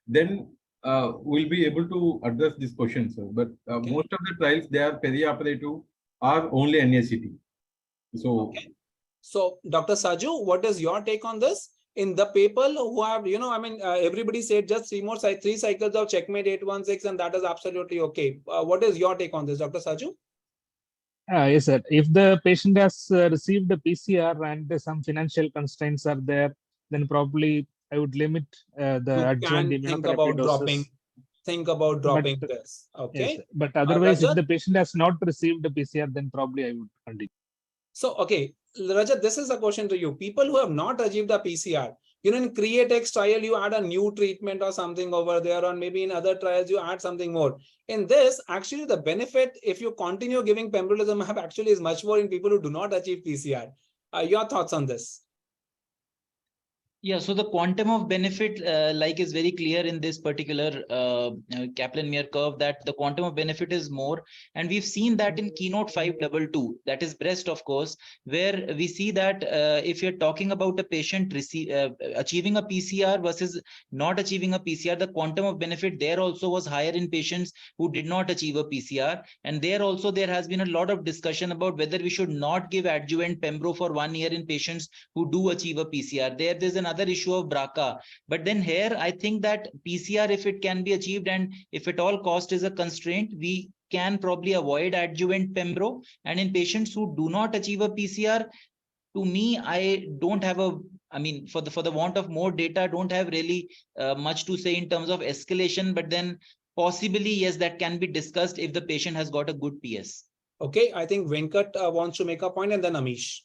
Speaker 6: Then we'll be able to address this question, sir. But most of the trials, they are perioperative or only NACT. So,
Speaker 3: So Dr. Saju, what is your take on this? In the people who have, everybody said just three cycles of checkmate 816, and that is absolutely okay. What is your take on this, Dr. Saju?
Speaker 7: Yes, sir. If the patient has received a PCR and some financial constraints are there, then probably I would limit the adjuvant immunotherapy doses.
Speaker 3: Think about dropping this. Okay.
Speaker 7: Yes, but otherwise, if the patient has not received a PCR, then probably I would continue.
Speaker 3: So, okay, Rajat, this is a question to you. People who have not achieved the PCR, in CreateX trial, you add a new treatment or something over there, or maybe in other trials, you add something more. In this, actually, the benefit, if you continue giving pembrolizumab, actually is much more in people who do not achieve PCR. Your thoughts on this?
Speaker 9: Yeah, so the quantum of benefit is very clear in this particular Kaplan-Meier curve, that the quantum of benefit is more. And we've seen that in Keynote 522, that is breast, of course, where we see that if you're talking about a patient achieving a PCR versus not achieving a PCR, the quantum of benefit there also was higher in patients who did not achieve a PCR. And there also there has been a lot of discussion about whether we should not give adjuvant pembro for 1 year in patients who do achieve a PCR. There's another issue of BRCA. But then here, I think that PCR, if it can be achieved and if at all cost is a constraint, we can probably avoid adjuvant pembro. And in patients who do not achieve a PCR, to me, I don't have for the want of more data, don't have really much to say in terms of escalation, but then possibly, yes, that can be discussed if the patient has got a good PS.
Speaker 3: Okay, I think Venkat wants to make a point, and then Amish.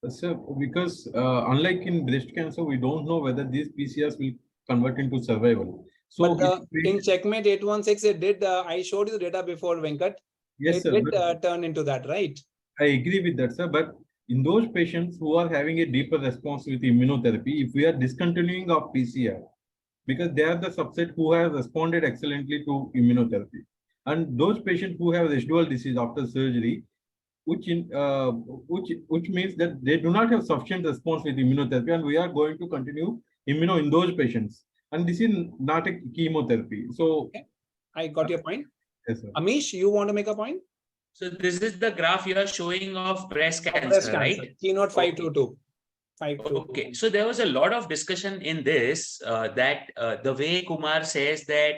Speaker 6: So, because unlike in breast cancer, we don't know whether these PCRs will convert into survival. So,
Speaker 3: but in Checkmate 816, it did. I showed you the data before, Venkat.
Speaker 6: Yes, sir.
Speaker 3: It did turn into that, right?
Speaker 6: I agree with that, sir. But in those patients who are having a deeper response with immunotherapy, if we are discontinuing of PCR, because they are the subset who have responded excellently to immunotherapy, and those patients who have residual disease after surgery, which means that they do not have sufficient response with immunotherapy, and we are going to continue immuno in those patients. And this is not a chemotherapy. So,
Speaker 3: okay. I got your point.
Speaker 6: Yes, sir.
Speaker 3: Amish, you want to make a point?
Speaker 1: So this is the graph you are showing of breast cancer, right?
Speaker 3: Keynote 522.
Speaker 1: Okay, so there was a lot of discussion in this that the way Kumar says that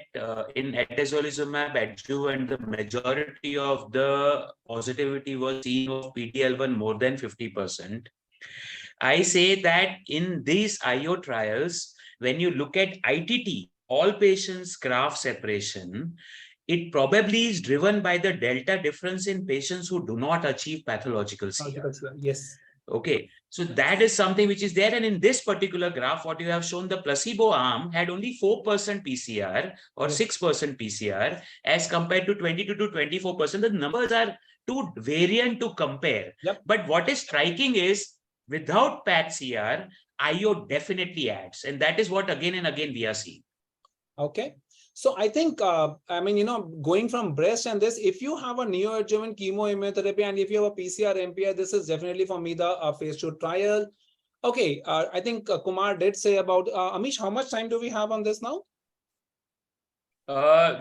Speaker 1: in atezolizumab adjuvant, the majority of the positivity was seen of PD-L1 more than 50%. I say that in these IO trials, when you look at ITT, all patients graph separation, it probably is driven by the delta difference in patients who do not achieve pathological CR.
Speaker 3: Yes.
Speaker 1: Okay, so that is something which is there. And in this particular graph, what you have shown, the placebo arm had only 4% PCR or 6% PCR as compared to 22 to 24%. The numbers are too variant to compare.
Speaker 3: Yep.
Speaker 1: But what is striking is without PAT-CR, IO definitely adds. And that is what again and again we are seeing.
Speaker 3: Okay. So I think, going from breast and this, if you have a neoadjuvant chemoimmunotherapy and if you have a PCR MPI, this is definitely for me the phase 2 trial. Okay, I think Kumar did say about, Amish, how much time do we have on this now?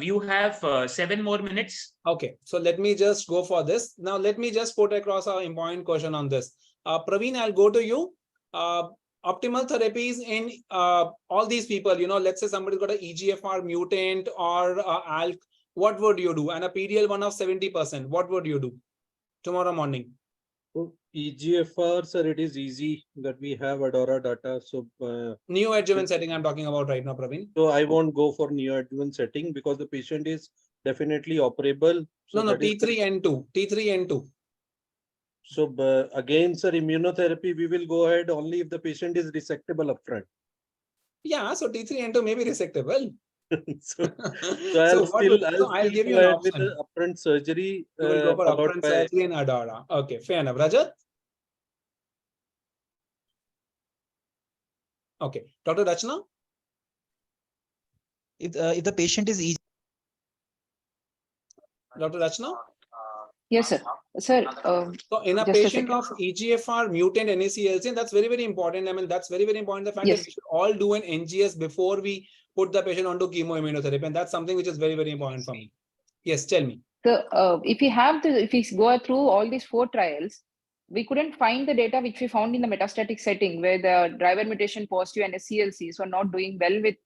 Speaker 1: You have 7 more minutes.
Speaker 3: Okay, so let me just go for this. Now, let me just put across an important question on this. Praveen, I'll go to you. Optimal therapies in all these people, let's say somebody's got an EGFR mutant or ALK, what would you do? And a PD-L1 of 70%, what would you do tomorrow morning?
Speaker 8: So EGFR, sir, it is easy that we have ADAURA data. So,
Speaker 3: Neoadjuvant setting I'm talking about right now, Praveen.
Speaker 8: so I won't go for neoadjuvant setting because the patient is definitely operable. So
Speaker 3: No,
Speaker 8: that is the-
Speaker 3: T3N2, T3N2.
Speaker 8: So again, sir, immunotherapy, we will go ahead only if the patient is resectable upfront.
Speaker 3: Yeah, so T3N2 may be resectable.
Speaker 8: So,
Speaker 3: So
Speaker 8: I'll
Speaker 3: I'll give
Speaker 8: go
Speaker 3: you an
Speaker 8: ahead with
Speaker 3: option.
Speaker 8: the upfront surgery
Speaker 3: You will go for
Speaker 8: followed
Speaker 3: upfront
Speaker 8: by
Speaker 3: surgery and ADAURA. Okay, fair enough. Rajat? Okay. Dr. Rachna?
Speaker 9: If the patient is
Speaker 3: Dr. Rachna?
Speaker 4: Yes, sir. Sir,
Speaker 3: So in a
Speaker 4: just a
Speaker 3: patient
Speaker 4: second.
Speaker 3: of EGFR mutant NSCLC, and that's very, very important. I mean, that's very, very important. The fact
Speaker 4: Yes.
Speaker 3: that we should all do an NGS before we put the patient onto chemoimmunotherapy. And that's something which is very, very important for me. Yes, tell me.
Speaker 4: So if we go through all these 4 trials, we couldn't find the data which we found in the metastatic setting where the driver mutation positive and SCLCs were not doing well with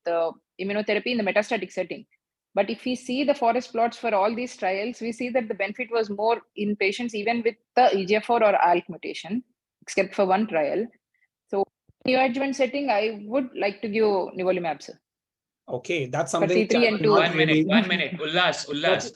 Speaker 4: immunotherapy in the metastatic setting. But if we see the forest plots for all these trials, we see that the benefit was more in patients even with the EGFR or ALK mutation, except for one trial. So neoadjuvant setting, I would like to give nivolumab, sir.
Speaker 3: Okay, that's
Speaker 4: For
Speaker 3: something.
Speaker 4: T3 and 2.
Speaker 1: 1 minute, 1 minute. Ullas.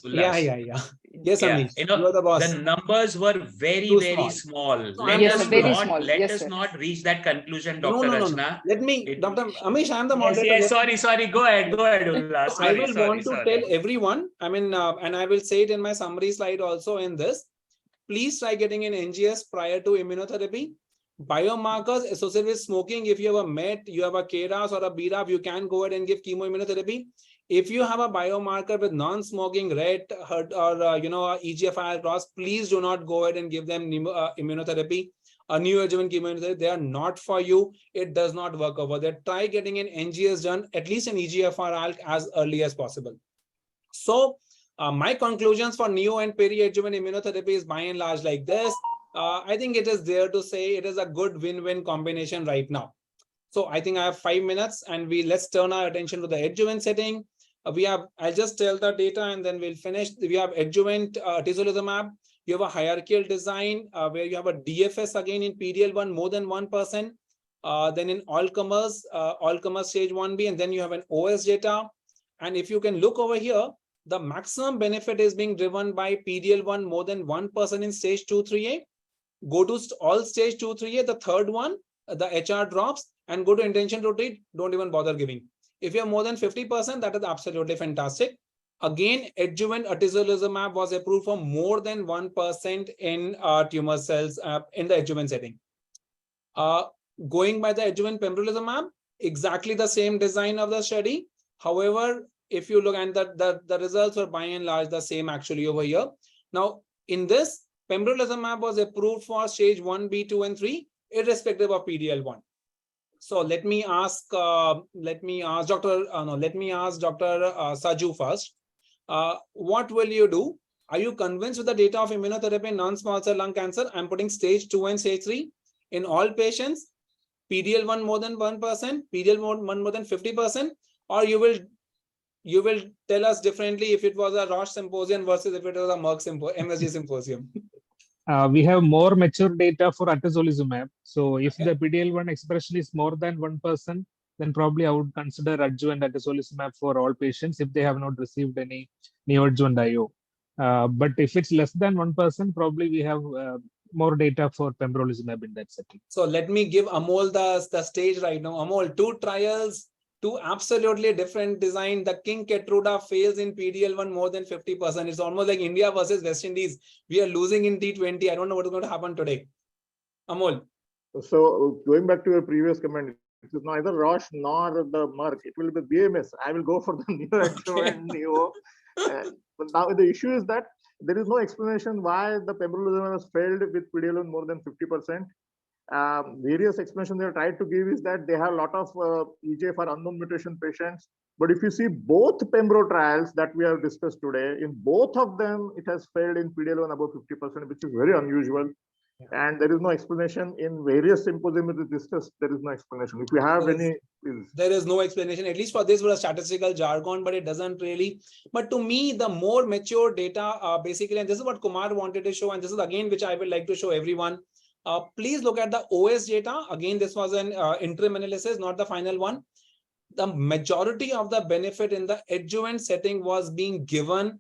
Speaker 3: Yeah. Yes,
Speaker 1: Yeah,
Speaker 3: Amish.
Speaker 1: you
Speaker 3: You are
Speaker 1: know,
Speaker 3: the boss.
Speaker 1: the numbers were very,
Speaker 3: Too
Speaker 1: very
Speaker 3: small.
Speaker 1: small.
Speaker 3: So
Speaker 1: Let
Speaker 3: I'm
Speaker 4: Yes,
Speaker 1: us
Speaker 4: sir, very
Speaker 1: not,
Speaker 4: small.
Speaker 1: let
Speaker 4: Yes,
Speaker 1: us
Speaker 4: sir.
Speaker 1: not reach that conclusion,
Speaker 3: No.
Speaker 1: Dr. Rachna.
Speaker 3: Let me, Dr. Amish, I am the
Speaker 1: Yes,
Speaker 3: moderator.
Speaker 1: yes, sorry. Go ahead, Ullas.
Speaker 3: So I will want to tell everyone, I mean, and I will say it in my summary slide also in this. Please try getting an NGS prior to immunotherapy. Biomarkers associated with smoking, if you have a MET, you have a KRAS or a BRAF, you can go ahead and give chemoimmunotherapy. If you have a biomarker with non-smoking, RET, HERT, or EGFR cross, please do not go ahead and give them immunotherapy. A neoadjuvant chemotherapy, they are not for you. It does not work over there. Try getting an NGS done, at least an EGFR ALK, as early as possible. So my conclusions for neo and peri-adjuvant immunotherapy is by and large like this. I think it is there to say it is a good win-win combination right now. So I think I have 5 minutes and let's turn our attention to the adjuvant setting. I'll just tell the data and then we'll finish. We have adjuvant atezolizumab. You have a hierarchical design where you have a DFS again in PDL1 more than 1%. Then in all comers stage 1B, and then you have an OS data. And if you can look over here, the maximum benefit is being driven by PDL1 more than 1% in stage 2-3A. Go to all stage 2-3A, the third one, the HR drops, and go to intention to treat, don't even bother giving. If you have more than 50%, that is absolutely fantastic. Again, adjuvant atezolizumab was approved for more than 1% in tumor cells in the adjuvant setting. Going by the adjuvant pembrolizumab, exactly the same design of the study. However, if you look at the results were by and large the same actually over here. Now, in this, pembrolizumab was approved for stage 1B, 2, and 3, irrespective of PDL1. So let me ask Dr. Saju first. What will you do? Are you convinced with the data of immunotherapy in non-small cell lung cancer? I'm putting stage 2 and stage 3 in all patients. PDL1 more than 1%, PDL1 more than 50%, or you will tell us differently if it was a Roche symposium versus if it was a Merck MSD symposium.
Speaker 7: We have more mature data for atezolizumab. So if the PDL1 expression is more than 1%, then probably I would consider adjuvant atezolizumab for all patients if they have not received any neoadjuvant IO. But if it's less than 1%, probably we have more data for pembrolizumab in that setting.
Speaker 3: So let me give Amol the stage right now. Amol, 2 trials, 2 absolutely different design. The King Keytruda fails in PDL1 more than 50%. It's almost like India versus West Indies. We are losing in T20. I don't know what is going to happen today. Amol.
Speaker 5: So going back to your previous comment, it is neither Roche nor the Merck. It will be BMS. I will go for the neoadjuvant neo. But now the issue is that there is no explanation why the pembrolizumab has failed with PDL1 more than 50%. Various explanations they have tried to give is that they have a lot of EGFR unknown mutation patients. But if you see both pembro trials that we have discussed today, in both of them, it has failed in PDL1 above 50%, which is very unusual. And there is no explanation in various symposiums with this test. There is no explanation. If you have any, please.
Speaker 3: There is no explanation, at least for this with a statistical jargon, but it doesn't really. But to me, the more mature data, basically, and this is what Kumar wanted to show, and this is again which I would like to show everyone. Please look at the OS data. Again, this was an interim analysis, not the final one. The majority of the benefit in the adjuvant setting was being given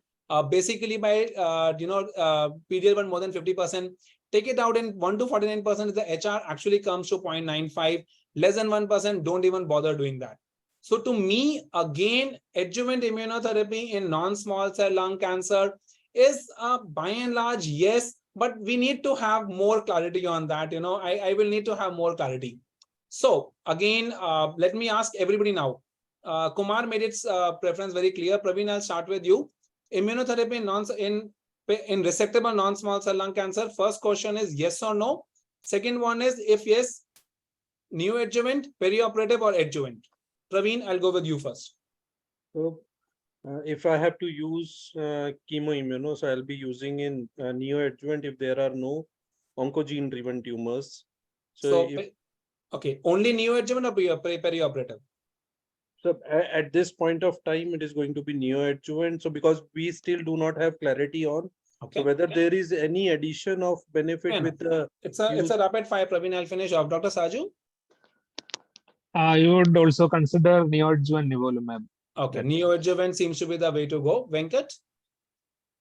Speaker 3: basically by PD-L1 more than 50%. Take it out in 1 to 49%, the HR actually comes to 0.95. Less than 1%, don't even bother doing that. So to me, again, adjuvant immunotherapy in non-small cell lung cancer is by and large, yes, but we need to have more clarity on that. I will need to have more clarity. So again, let me ask everybody now. Kumar made its preference very clear. Praveen, I'll start with you. Immunotherapy in resectable non-small cell lung cancer, first question is yes or no. Second one is, if yes, neoadjuvant, perioperative, or adjuvant? Praveen, I'll go with you first.
Speaker 8: So if I have to use chemoimmuno, so I'll be using in neoadjuvant if there are no oncogene driven tumors. So
Speaker 3: okay, only neoadjuvant or perioperative?
Speaker 8: So at this point of time, it is going to be neoadjuvant. So because we still do not have clarity on whether there is any addition of benefit with the.
Speaker 3: It's a rapid fire, Praveen. I'll finish off. Dr. Saju?
Speaker 7: You would also consider neoadjuvant nivolumab.
Speaker 3: Okay, neoadjuvant seems to be the way to go. Venkat?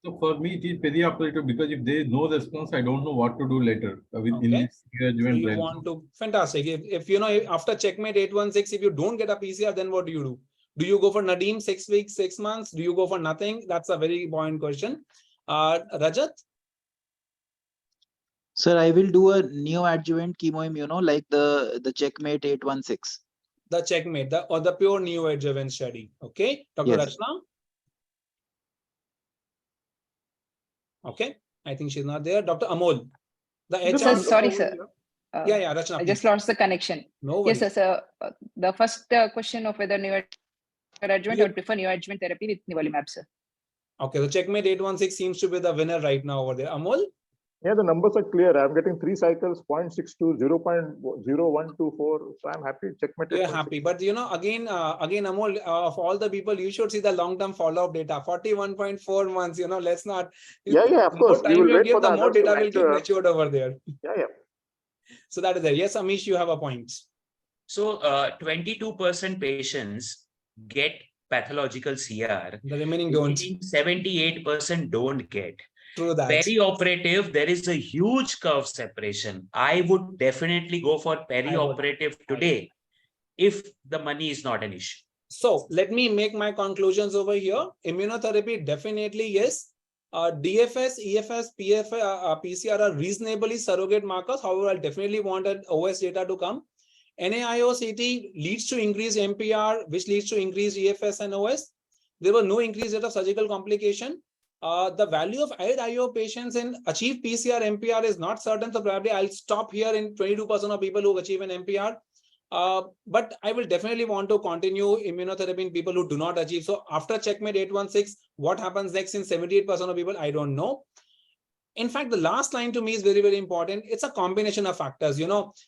Speaker 6: So for me, it is perioperative because if there is no response, I don't know what to do later in this neoadjuvant
Speaker 3: So you want to, fantastic. If after checkmate 816, if you don't get a PCR, then what do you do? Do you go for Nadeem 6 weeks, 6 months? Do you go for nothing? That's a very important question. Rajat?
Speaker 9: Sir, I will do a neoadjuvant chemoimmuno like the checkmate 816.
Speaker 3: The checkmate, or the pure neoadjuvant study. Okay. Dr.
Speaker 9: Yes.
Speaker 3: Rachna? Okay. I think she's not there. Dr. Amol? The HR.
Speaker 4: Sorry, sir.
Speaker 3: Yeah, Rachna.
Speaker 4: I just lost the connection.
Speaker 3: No
Speaker 4: worries. Yes, sir. The first question of whether neoadjuvant, I would prefer neoadjuvant therapy with nivolumab, sir.
Speaker 3: Okay, the checkmate 816 seems to be the winner right now over there. Amol?
Speaker 5: Yeah, the numbers are clear. I'm getting 3 cycles, 0.62, 0.0124. So I'm happy. Checkmate.
Speaker 3: You're happy. But again, Amol, of all the people, you should see the long-term follow-up data. 41.4 months, let's not.
Speaker 5: Yeah, of course.
Speaker 3: The more time you give, the more data will get matured over there.
Speaker 5: Yeah.
Speaker 3: So that is there. Yes, Amish, you have a point.
Speaker 1: So 22% patients get pathological CR.
Speaker 3: The remaining don't.
Speaker 1: 78% don't get.
Speaker 3: True that.
Speaker 1: Perioperative, there is a huge curve separation. I would definitely go for perioperative today if the money is not an issue.
Speaker 3: So let me make my conclusions over here. Immunotherapy, definitely yes. DFS, EFS, PCR are reasonably surrogate markers. However, I'll definitely want an OS data to come. NAIO CT leads to increased MPR, which leads to increased EFS and OS. There was no increased rate of surgical complication. The value of IO patients in achieve PCR MPR is not certain, so probably I'll stop here in 22% of people who achieve an MPR. But I will definitely want to continue immunotherapy in people who do not achieve. So after checkmate 816, what happens next in 78% of people? I don't know. In fact, the last line to me is very, very important. It's a combination of factors.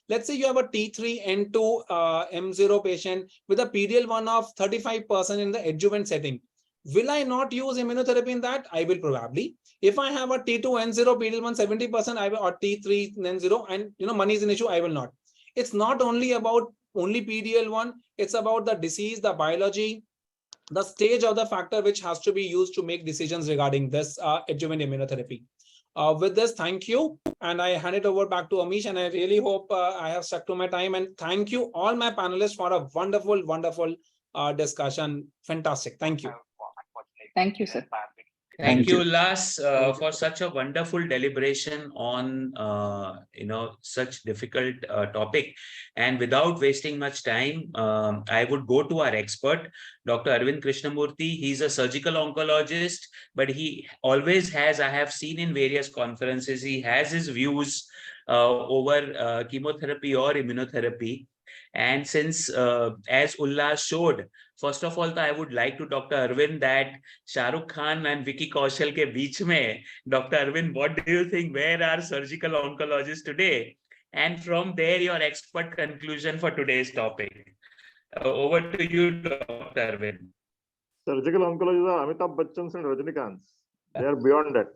Speaker 3: Let's say you have a T3 N2 M0 patient with a PD-L1 of 35% in the adjuvant setting. Will I not use immunotherapy in that? I will probably. If I have a T2 N0 PD-L1 70%, I will, or T3 N0, and money is an issue, I will not. It's not only about only PD-L1, it's about the disease, the biology, the stage of the factor which has to be used to make decisions regarding this adjuvant immunotherapy. With this, thank you. And I hand it over back to Amish, and I really hope I have stuck to my time. And thank you all my panelists for a wonderful, wonderful discussion. Fantastic. Thank you.
Speaker 4: Thank you, sir.
Speaker 1: Thank you, Ullas, for such a wonderful deliberation on such difficult topic. And without wasting much time, I would go to our expert, Dr. Arvind Krishnamurthy. He's a surgical oncologist, but he always has, I have seen in various conferences, he has his views over chemotherapy or immunotherapy. And since, as Ullas showed, first of all, I would like to Dr. Arvind that Shah Rukh Khan and Vicky Kaushal ke beech mein, Dr. Arvind, what do you think? Where are surgical oncologists today? And from there, your expert conclusion for today's topic. Over to you, Dr. Arvind.
Speaker 5: Surgical oncologists are Amitabh Bachchan's and Rajinikanth's. They are beyond that.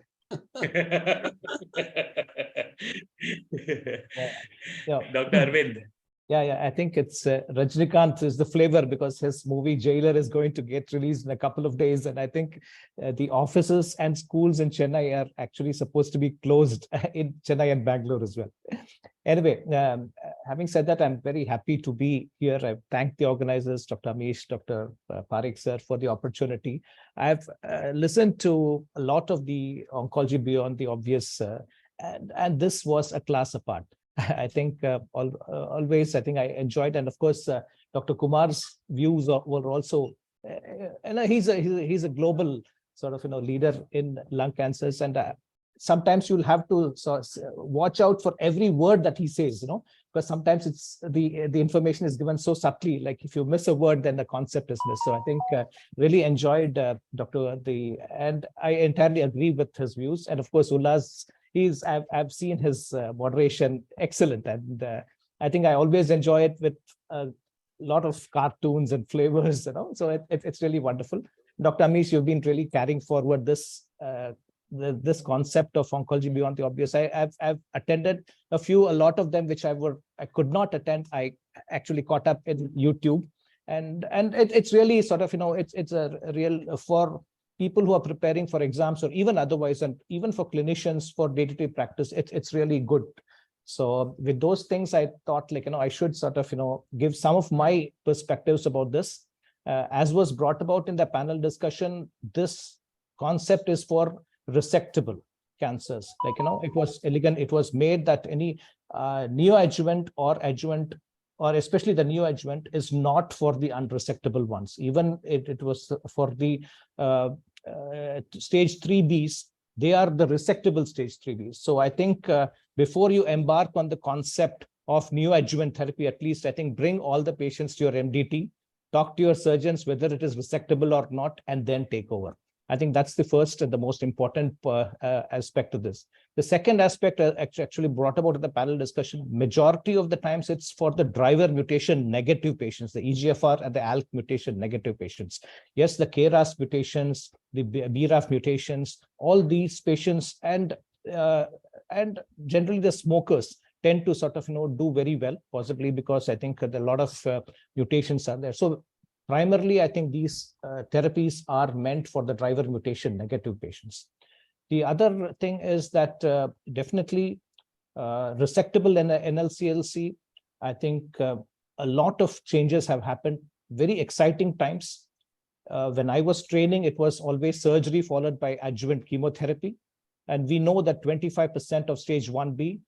Speaker 10: Yeah.
Speaker 1: Dr. Arvind.
Speaker 10: Yeah, I think it's Rajinikanth is the flavor because his movie Jailer is going to get released in a couple of days. And I think the offices and schools in Chennai are actually supposed to be closed in Chennai and Bangalore as well. Anyway, having said that, I'm very happy to be here. I thank the organizers, Dr. Amish, Dr. Parikh sir, for the opportunity. I've listened to a lot of the oncology beyond the obvious, and this was a class apart. I think always, I think I enjoyed, and of course, Dr. Kumar's views were also, and he's a global sort of leader in lung cancers, and sometimes you'll have to watch out for every word that he says, because sometimes it's the information is given so subtly, like if you miss a word, then the concept is missed. So I think really enjoyed and I entirely agree with his views, and of course, Ullas. I've seen his moderation excellent, and I think I always enjoy it with a lot of cartoons and flavors, so it's really wonderful. Dr. Amish, you've been really carrying forward this this concept of oncology beyond the obvious. I've attended a lot of them which I could not attend. I actually caught up in YouTube, and it's really sort of it's a real for people who are preparing for exams or even otherwise, and even for clinicians for day-to-day practice, it's really good. So with those things, I thought I should sort of give some of my perspectives about this. As was brought about in the panel discussion, this concept is for resectable cancers. It was elegant. It was made that any neoadjuvant or adjuvant, or especially the neoadjuvant, is not for the unresectable ones. Even it was for the stage 3Bs, they are the resectable stage 3Bs. So I think before you embark on the concept of neoadjuvant therapy, at least I think bring all the patients to your MDT, talk to your surgeons whether it is resectable or not, and then take over. I think that's the first and the most important aspect of this. The second aspect actually brought about in the panel discussion, majority of the times it's for the driver mutation negative patients, the EGFR and the ALK mutation negative patients. Yes, the KRAS mutations, the BRAF mutations, all these patients and generally the smokers tend to sort of do very well, possibly because I think a lot of mutations are there. So primarily, I think these therapies are meant for the driver mutation negative patients. The other thing is that definitely resectable NSCLC, I think a lot of changes have happened, very exciting times. When I was training, it was always surgery followed by adjuvant chemotherapy. And we know that 25% of stage 1B,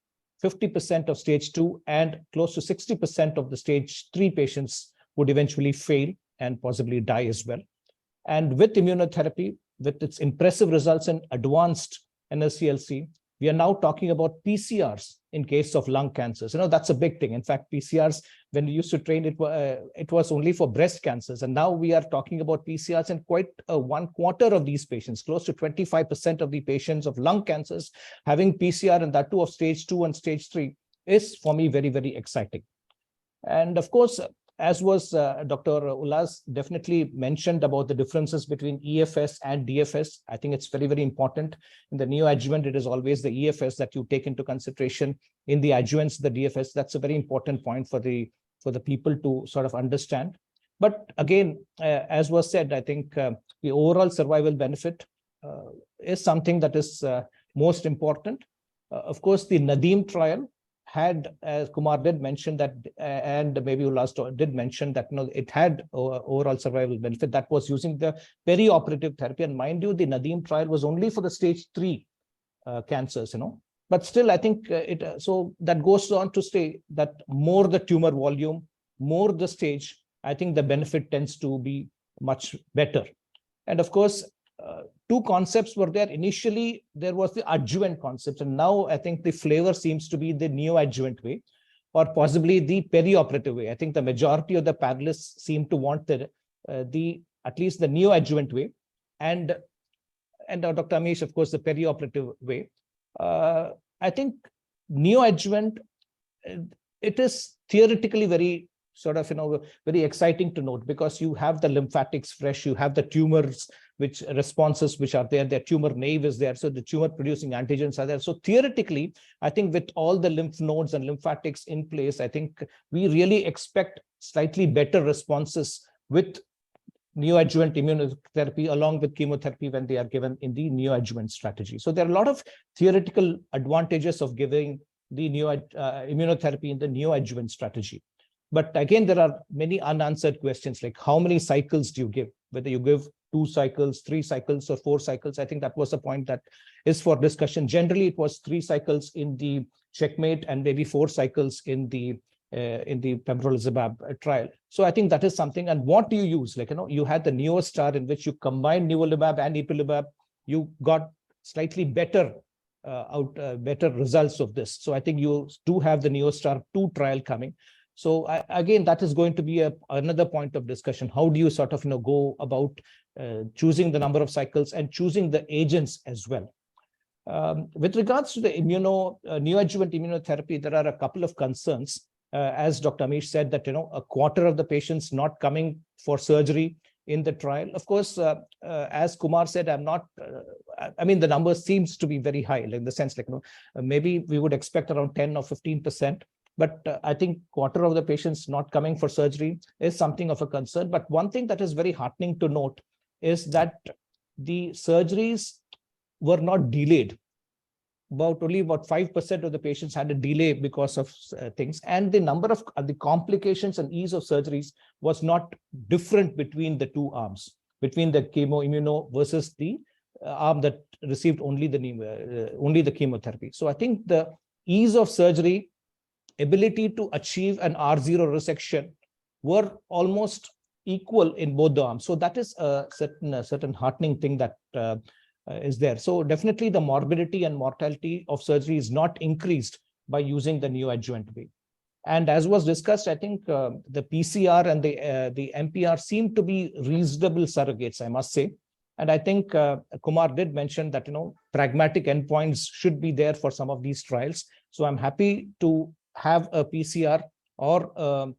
Speaker 10: 50% of stage 2, and close to 60% of the stage 3 patients would eventually fail and possibly die as well. And with immunotherapy, with its impressive results in advanced NSCLC, we are now talking about PCRs in case of lung cancers. That's a big thing. In fact, PCRs, when we used to train, it was only for breast cancers. And now we are talking about PCRs in quite 1/4 of these patients, close to 25% of the patients of lung cancers having PCR, and that too of stage 2 and stage 3 is for me very, very exciting. And of course, as was Dr. Ullas definitely mentioned about the differences between EFS and DFS. I think it's very, very important. In the neoadjuvant, it is always the EFS that you take into consideration. In the adjuvants, the DFS. That's a very important point for the people to sort of understand. But again, as was said, I think the overall survival benefit is something that is most important. Of course, the Nadeem trial had, as Kumar did mention that, and maybe Ullas did mention that it had overall survival benefit that was using the perioperative therapy. And mind you, the Nadeem trial was only for the stage 3 cancers, But still, I think so that goes on to say that more the tumor volume, more the stage, I think the benefit tends to be much better. And of course, two concepts were there. Initially, there was the adjuvant concept, and now I think the flavor seems to be the neoadjuvant way. or possibly the perioperative way. I think the majority of the panelists seem to want at least the neoadjuvant way, and Dr. Amish, of course, the perioperative way. I think neoadjuvant, it is theoretically very sort of, very exciting to note, because you have the lymphatics fresh, you have the tumors, which responses which are there, their tumor naive is there, so the tumor producing antigens are there. So theoretically, I think with all the lymph nodes and lymphatics in place, I think we really expect slightly better responses with neoadjuvant immunotherapy along with chemotherapy when they are given in the neoadjuvant strategy. So there are a lot of theoretical advantages of giving the immunotherapy in the neoadjuvant strategy. But again, there are many unanswered questions, like how many cycles do you give? Whether you give 2 cycles, 3 cycles, or 4 cycles. I think that was a point that is for discussion. Generally, it was 3 cycles in the checkmate and maybe 4 cycles in the pembrolizumab trial. So I think that is something. And what do you use? Like, you had the NeoStar, in which you combine nivolumab and ipilimumab. You got slightly better better results of this. So I think you do have the NeoStar 2 trial coming. So again, that is going to be another point of discussion. How do you sort of go about choosing the number of cycles and choosing the agents as well? With regards to the neoadjuvant immunotherapy, there are a couple of concerns. As Dr. Amish said, that a quarter of the patients not coming for surgery in the trial. Of course, as Kumar said, I mean, the number seems to be very high, in the sense like, maybe we would expect around 10 or 15%. But I think quarter of the patients not coming for surgery is something of a concern. But one thing that is very heartening to note is that the surgeries were not delayed. Only about 5% of the patients had a delay because of things. And the number of the complications and ease of surgeries was not different between the 2 arms, between the chemo-immuno versus the arm that received only the chemotherapy. So I think the ease of surgery, ability to achieve an R0 resection were almost equal in both the arms. So that is a certain heartening thing that is there. So definitely the morbidity and mortality of surgery is not increased by using the neoadjuvant way. And as was discussed, I think the PCR and the MPR seem to be reasonable surrogates, I must say. And I think Kumar did mention that, pragmatic endpoints should be there for some of these trials. So I'm happy to have a PCR or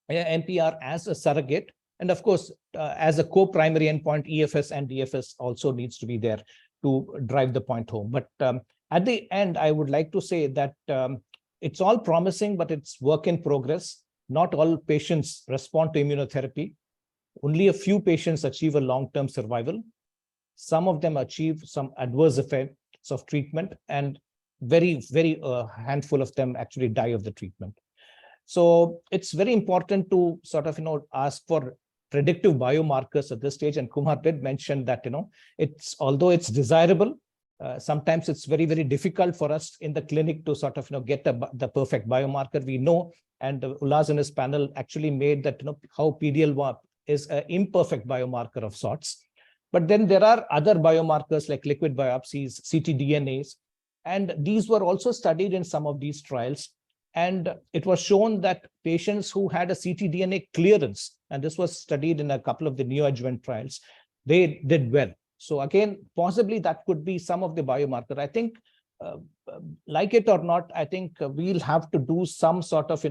Speaker 10: NPR as a surrogate. And of course, as a co-primary endpoint, EFS and DFS also needs to be there to drive the point home. But at the end, I would like to say that it's all promising, but it's work in progress. Not all patients respond to immunotherapy. Only a few patients achieve a long-term survival. Some of them achieve some adverse effects of treatment, and very handful of them actually die of the treatment. So it's very important to sort of ask for predictive biomarkers at this stage. And Kumar did mention that although it's desirable, sometimes it's very difficult for us in the clinic to sort of get the perfect biomarker. We know, and Ullas in his panel actually made that how PDL1 is an imperfect biomarker of sorts. But then there are other biomarkers like liquid biopsies, ctDNAs, and these were also studied in some of these trials. And it was shown that patients who had a ctDNA clearance, and this was studied in a couple of the neoadjuvant trials, they did well. So again, possibly that could be some of the biomarker. I think, like it or not, I think we'll have to do some sort of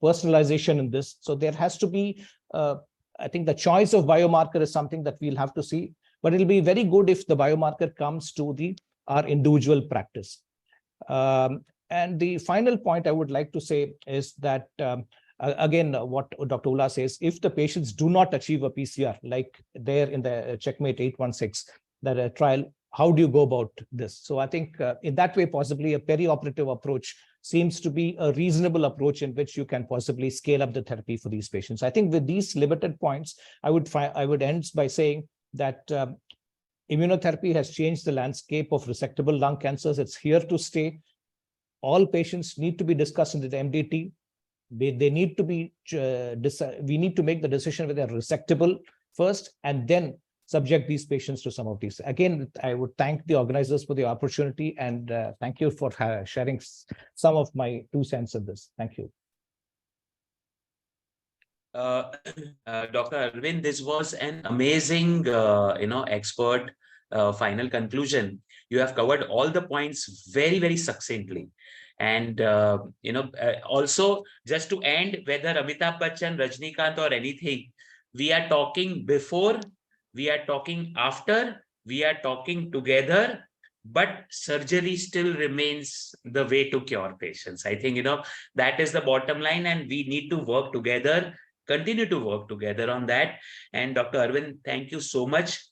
Speaker 10: personalization in this. So there has to be, I think the choice of biomarker is something that we'll have to see. But it'll be very good if the biomarker comes to our individual practice. And the final point I would like to say is that, again, what Dr. Ullas says, if the patients do not achieve a PCR, like there in the Checkmate 816, that trial, how do you go about this? So I think in that way, possibly a perioperative approach seems to be a reasonable approach in which you can possibly scale up the therapy for these patients. I think with these limited points, I would end by saying that immunotherapy has changed the landscape of resectable lung cancers. It's here to stay. All patients need to be discussed in the MDT. They need to be, we need to make the decision whether they're resectable first, and then subject these patients to some of these. Again, I would thank the organizers for the opportunity, and thank you for sharing some of my 2 cents in this. Thank you.
Speaker 1: Dr. Arvind, this was an amazing, expert final conclusion. You have covered all the points very, very succinctly. And, also just to end, whether Amitabh Bachchan, Rajnikant or anything, we are talking before, we are talking after, we are talking together, but surgery still remains the way to cure patients. I think, that is the bottom line, and we need to work together, continue to work together on that. And Dr. Arvind, thank you so much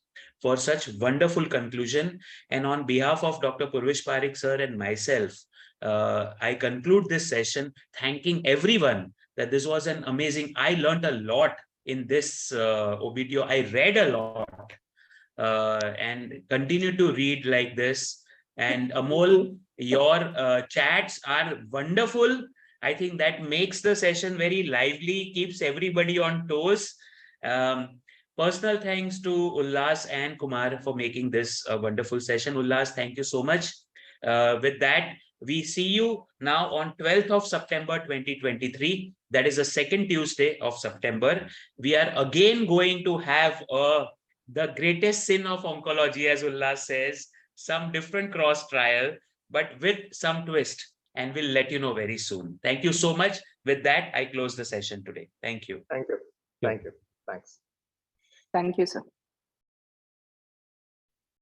Speaker 1: for such wonderful conclusion. And on behalf of Dr. Purvish Parikh sir and myself, I conclude this session thanking everyone that this was an amazing, I learned a lot in this OBTO. I read a lot and continue to read like this. And Amol, your chats are wonderful. I think that makes the session very lively, keeps everybody on toes. Personal thanks to Ullas and Kumar for making this a wonderful session. Ullas, thank you so much. With that, we see you now on 12th of September 2023. That is the second Tuesday of September. We are again going to have the greatest sin of oncology, as Ullas says, some different cross trial, but with some twist. And we'll let you know very soon. Thank you so much. With that, I close the session today. Thank you.
Speaker 5: Thank you. Thank you. Thanks.
Speaker 4: Thank you, sir.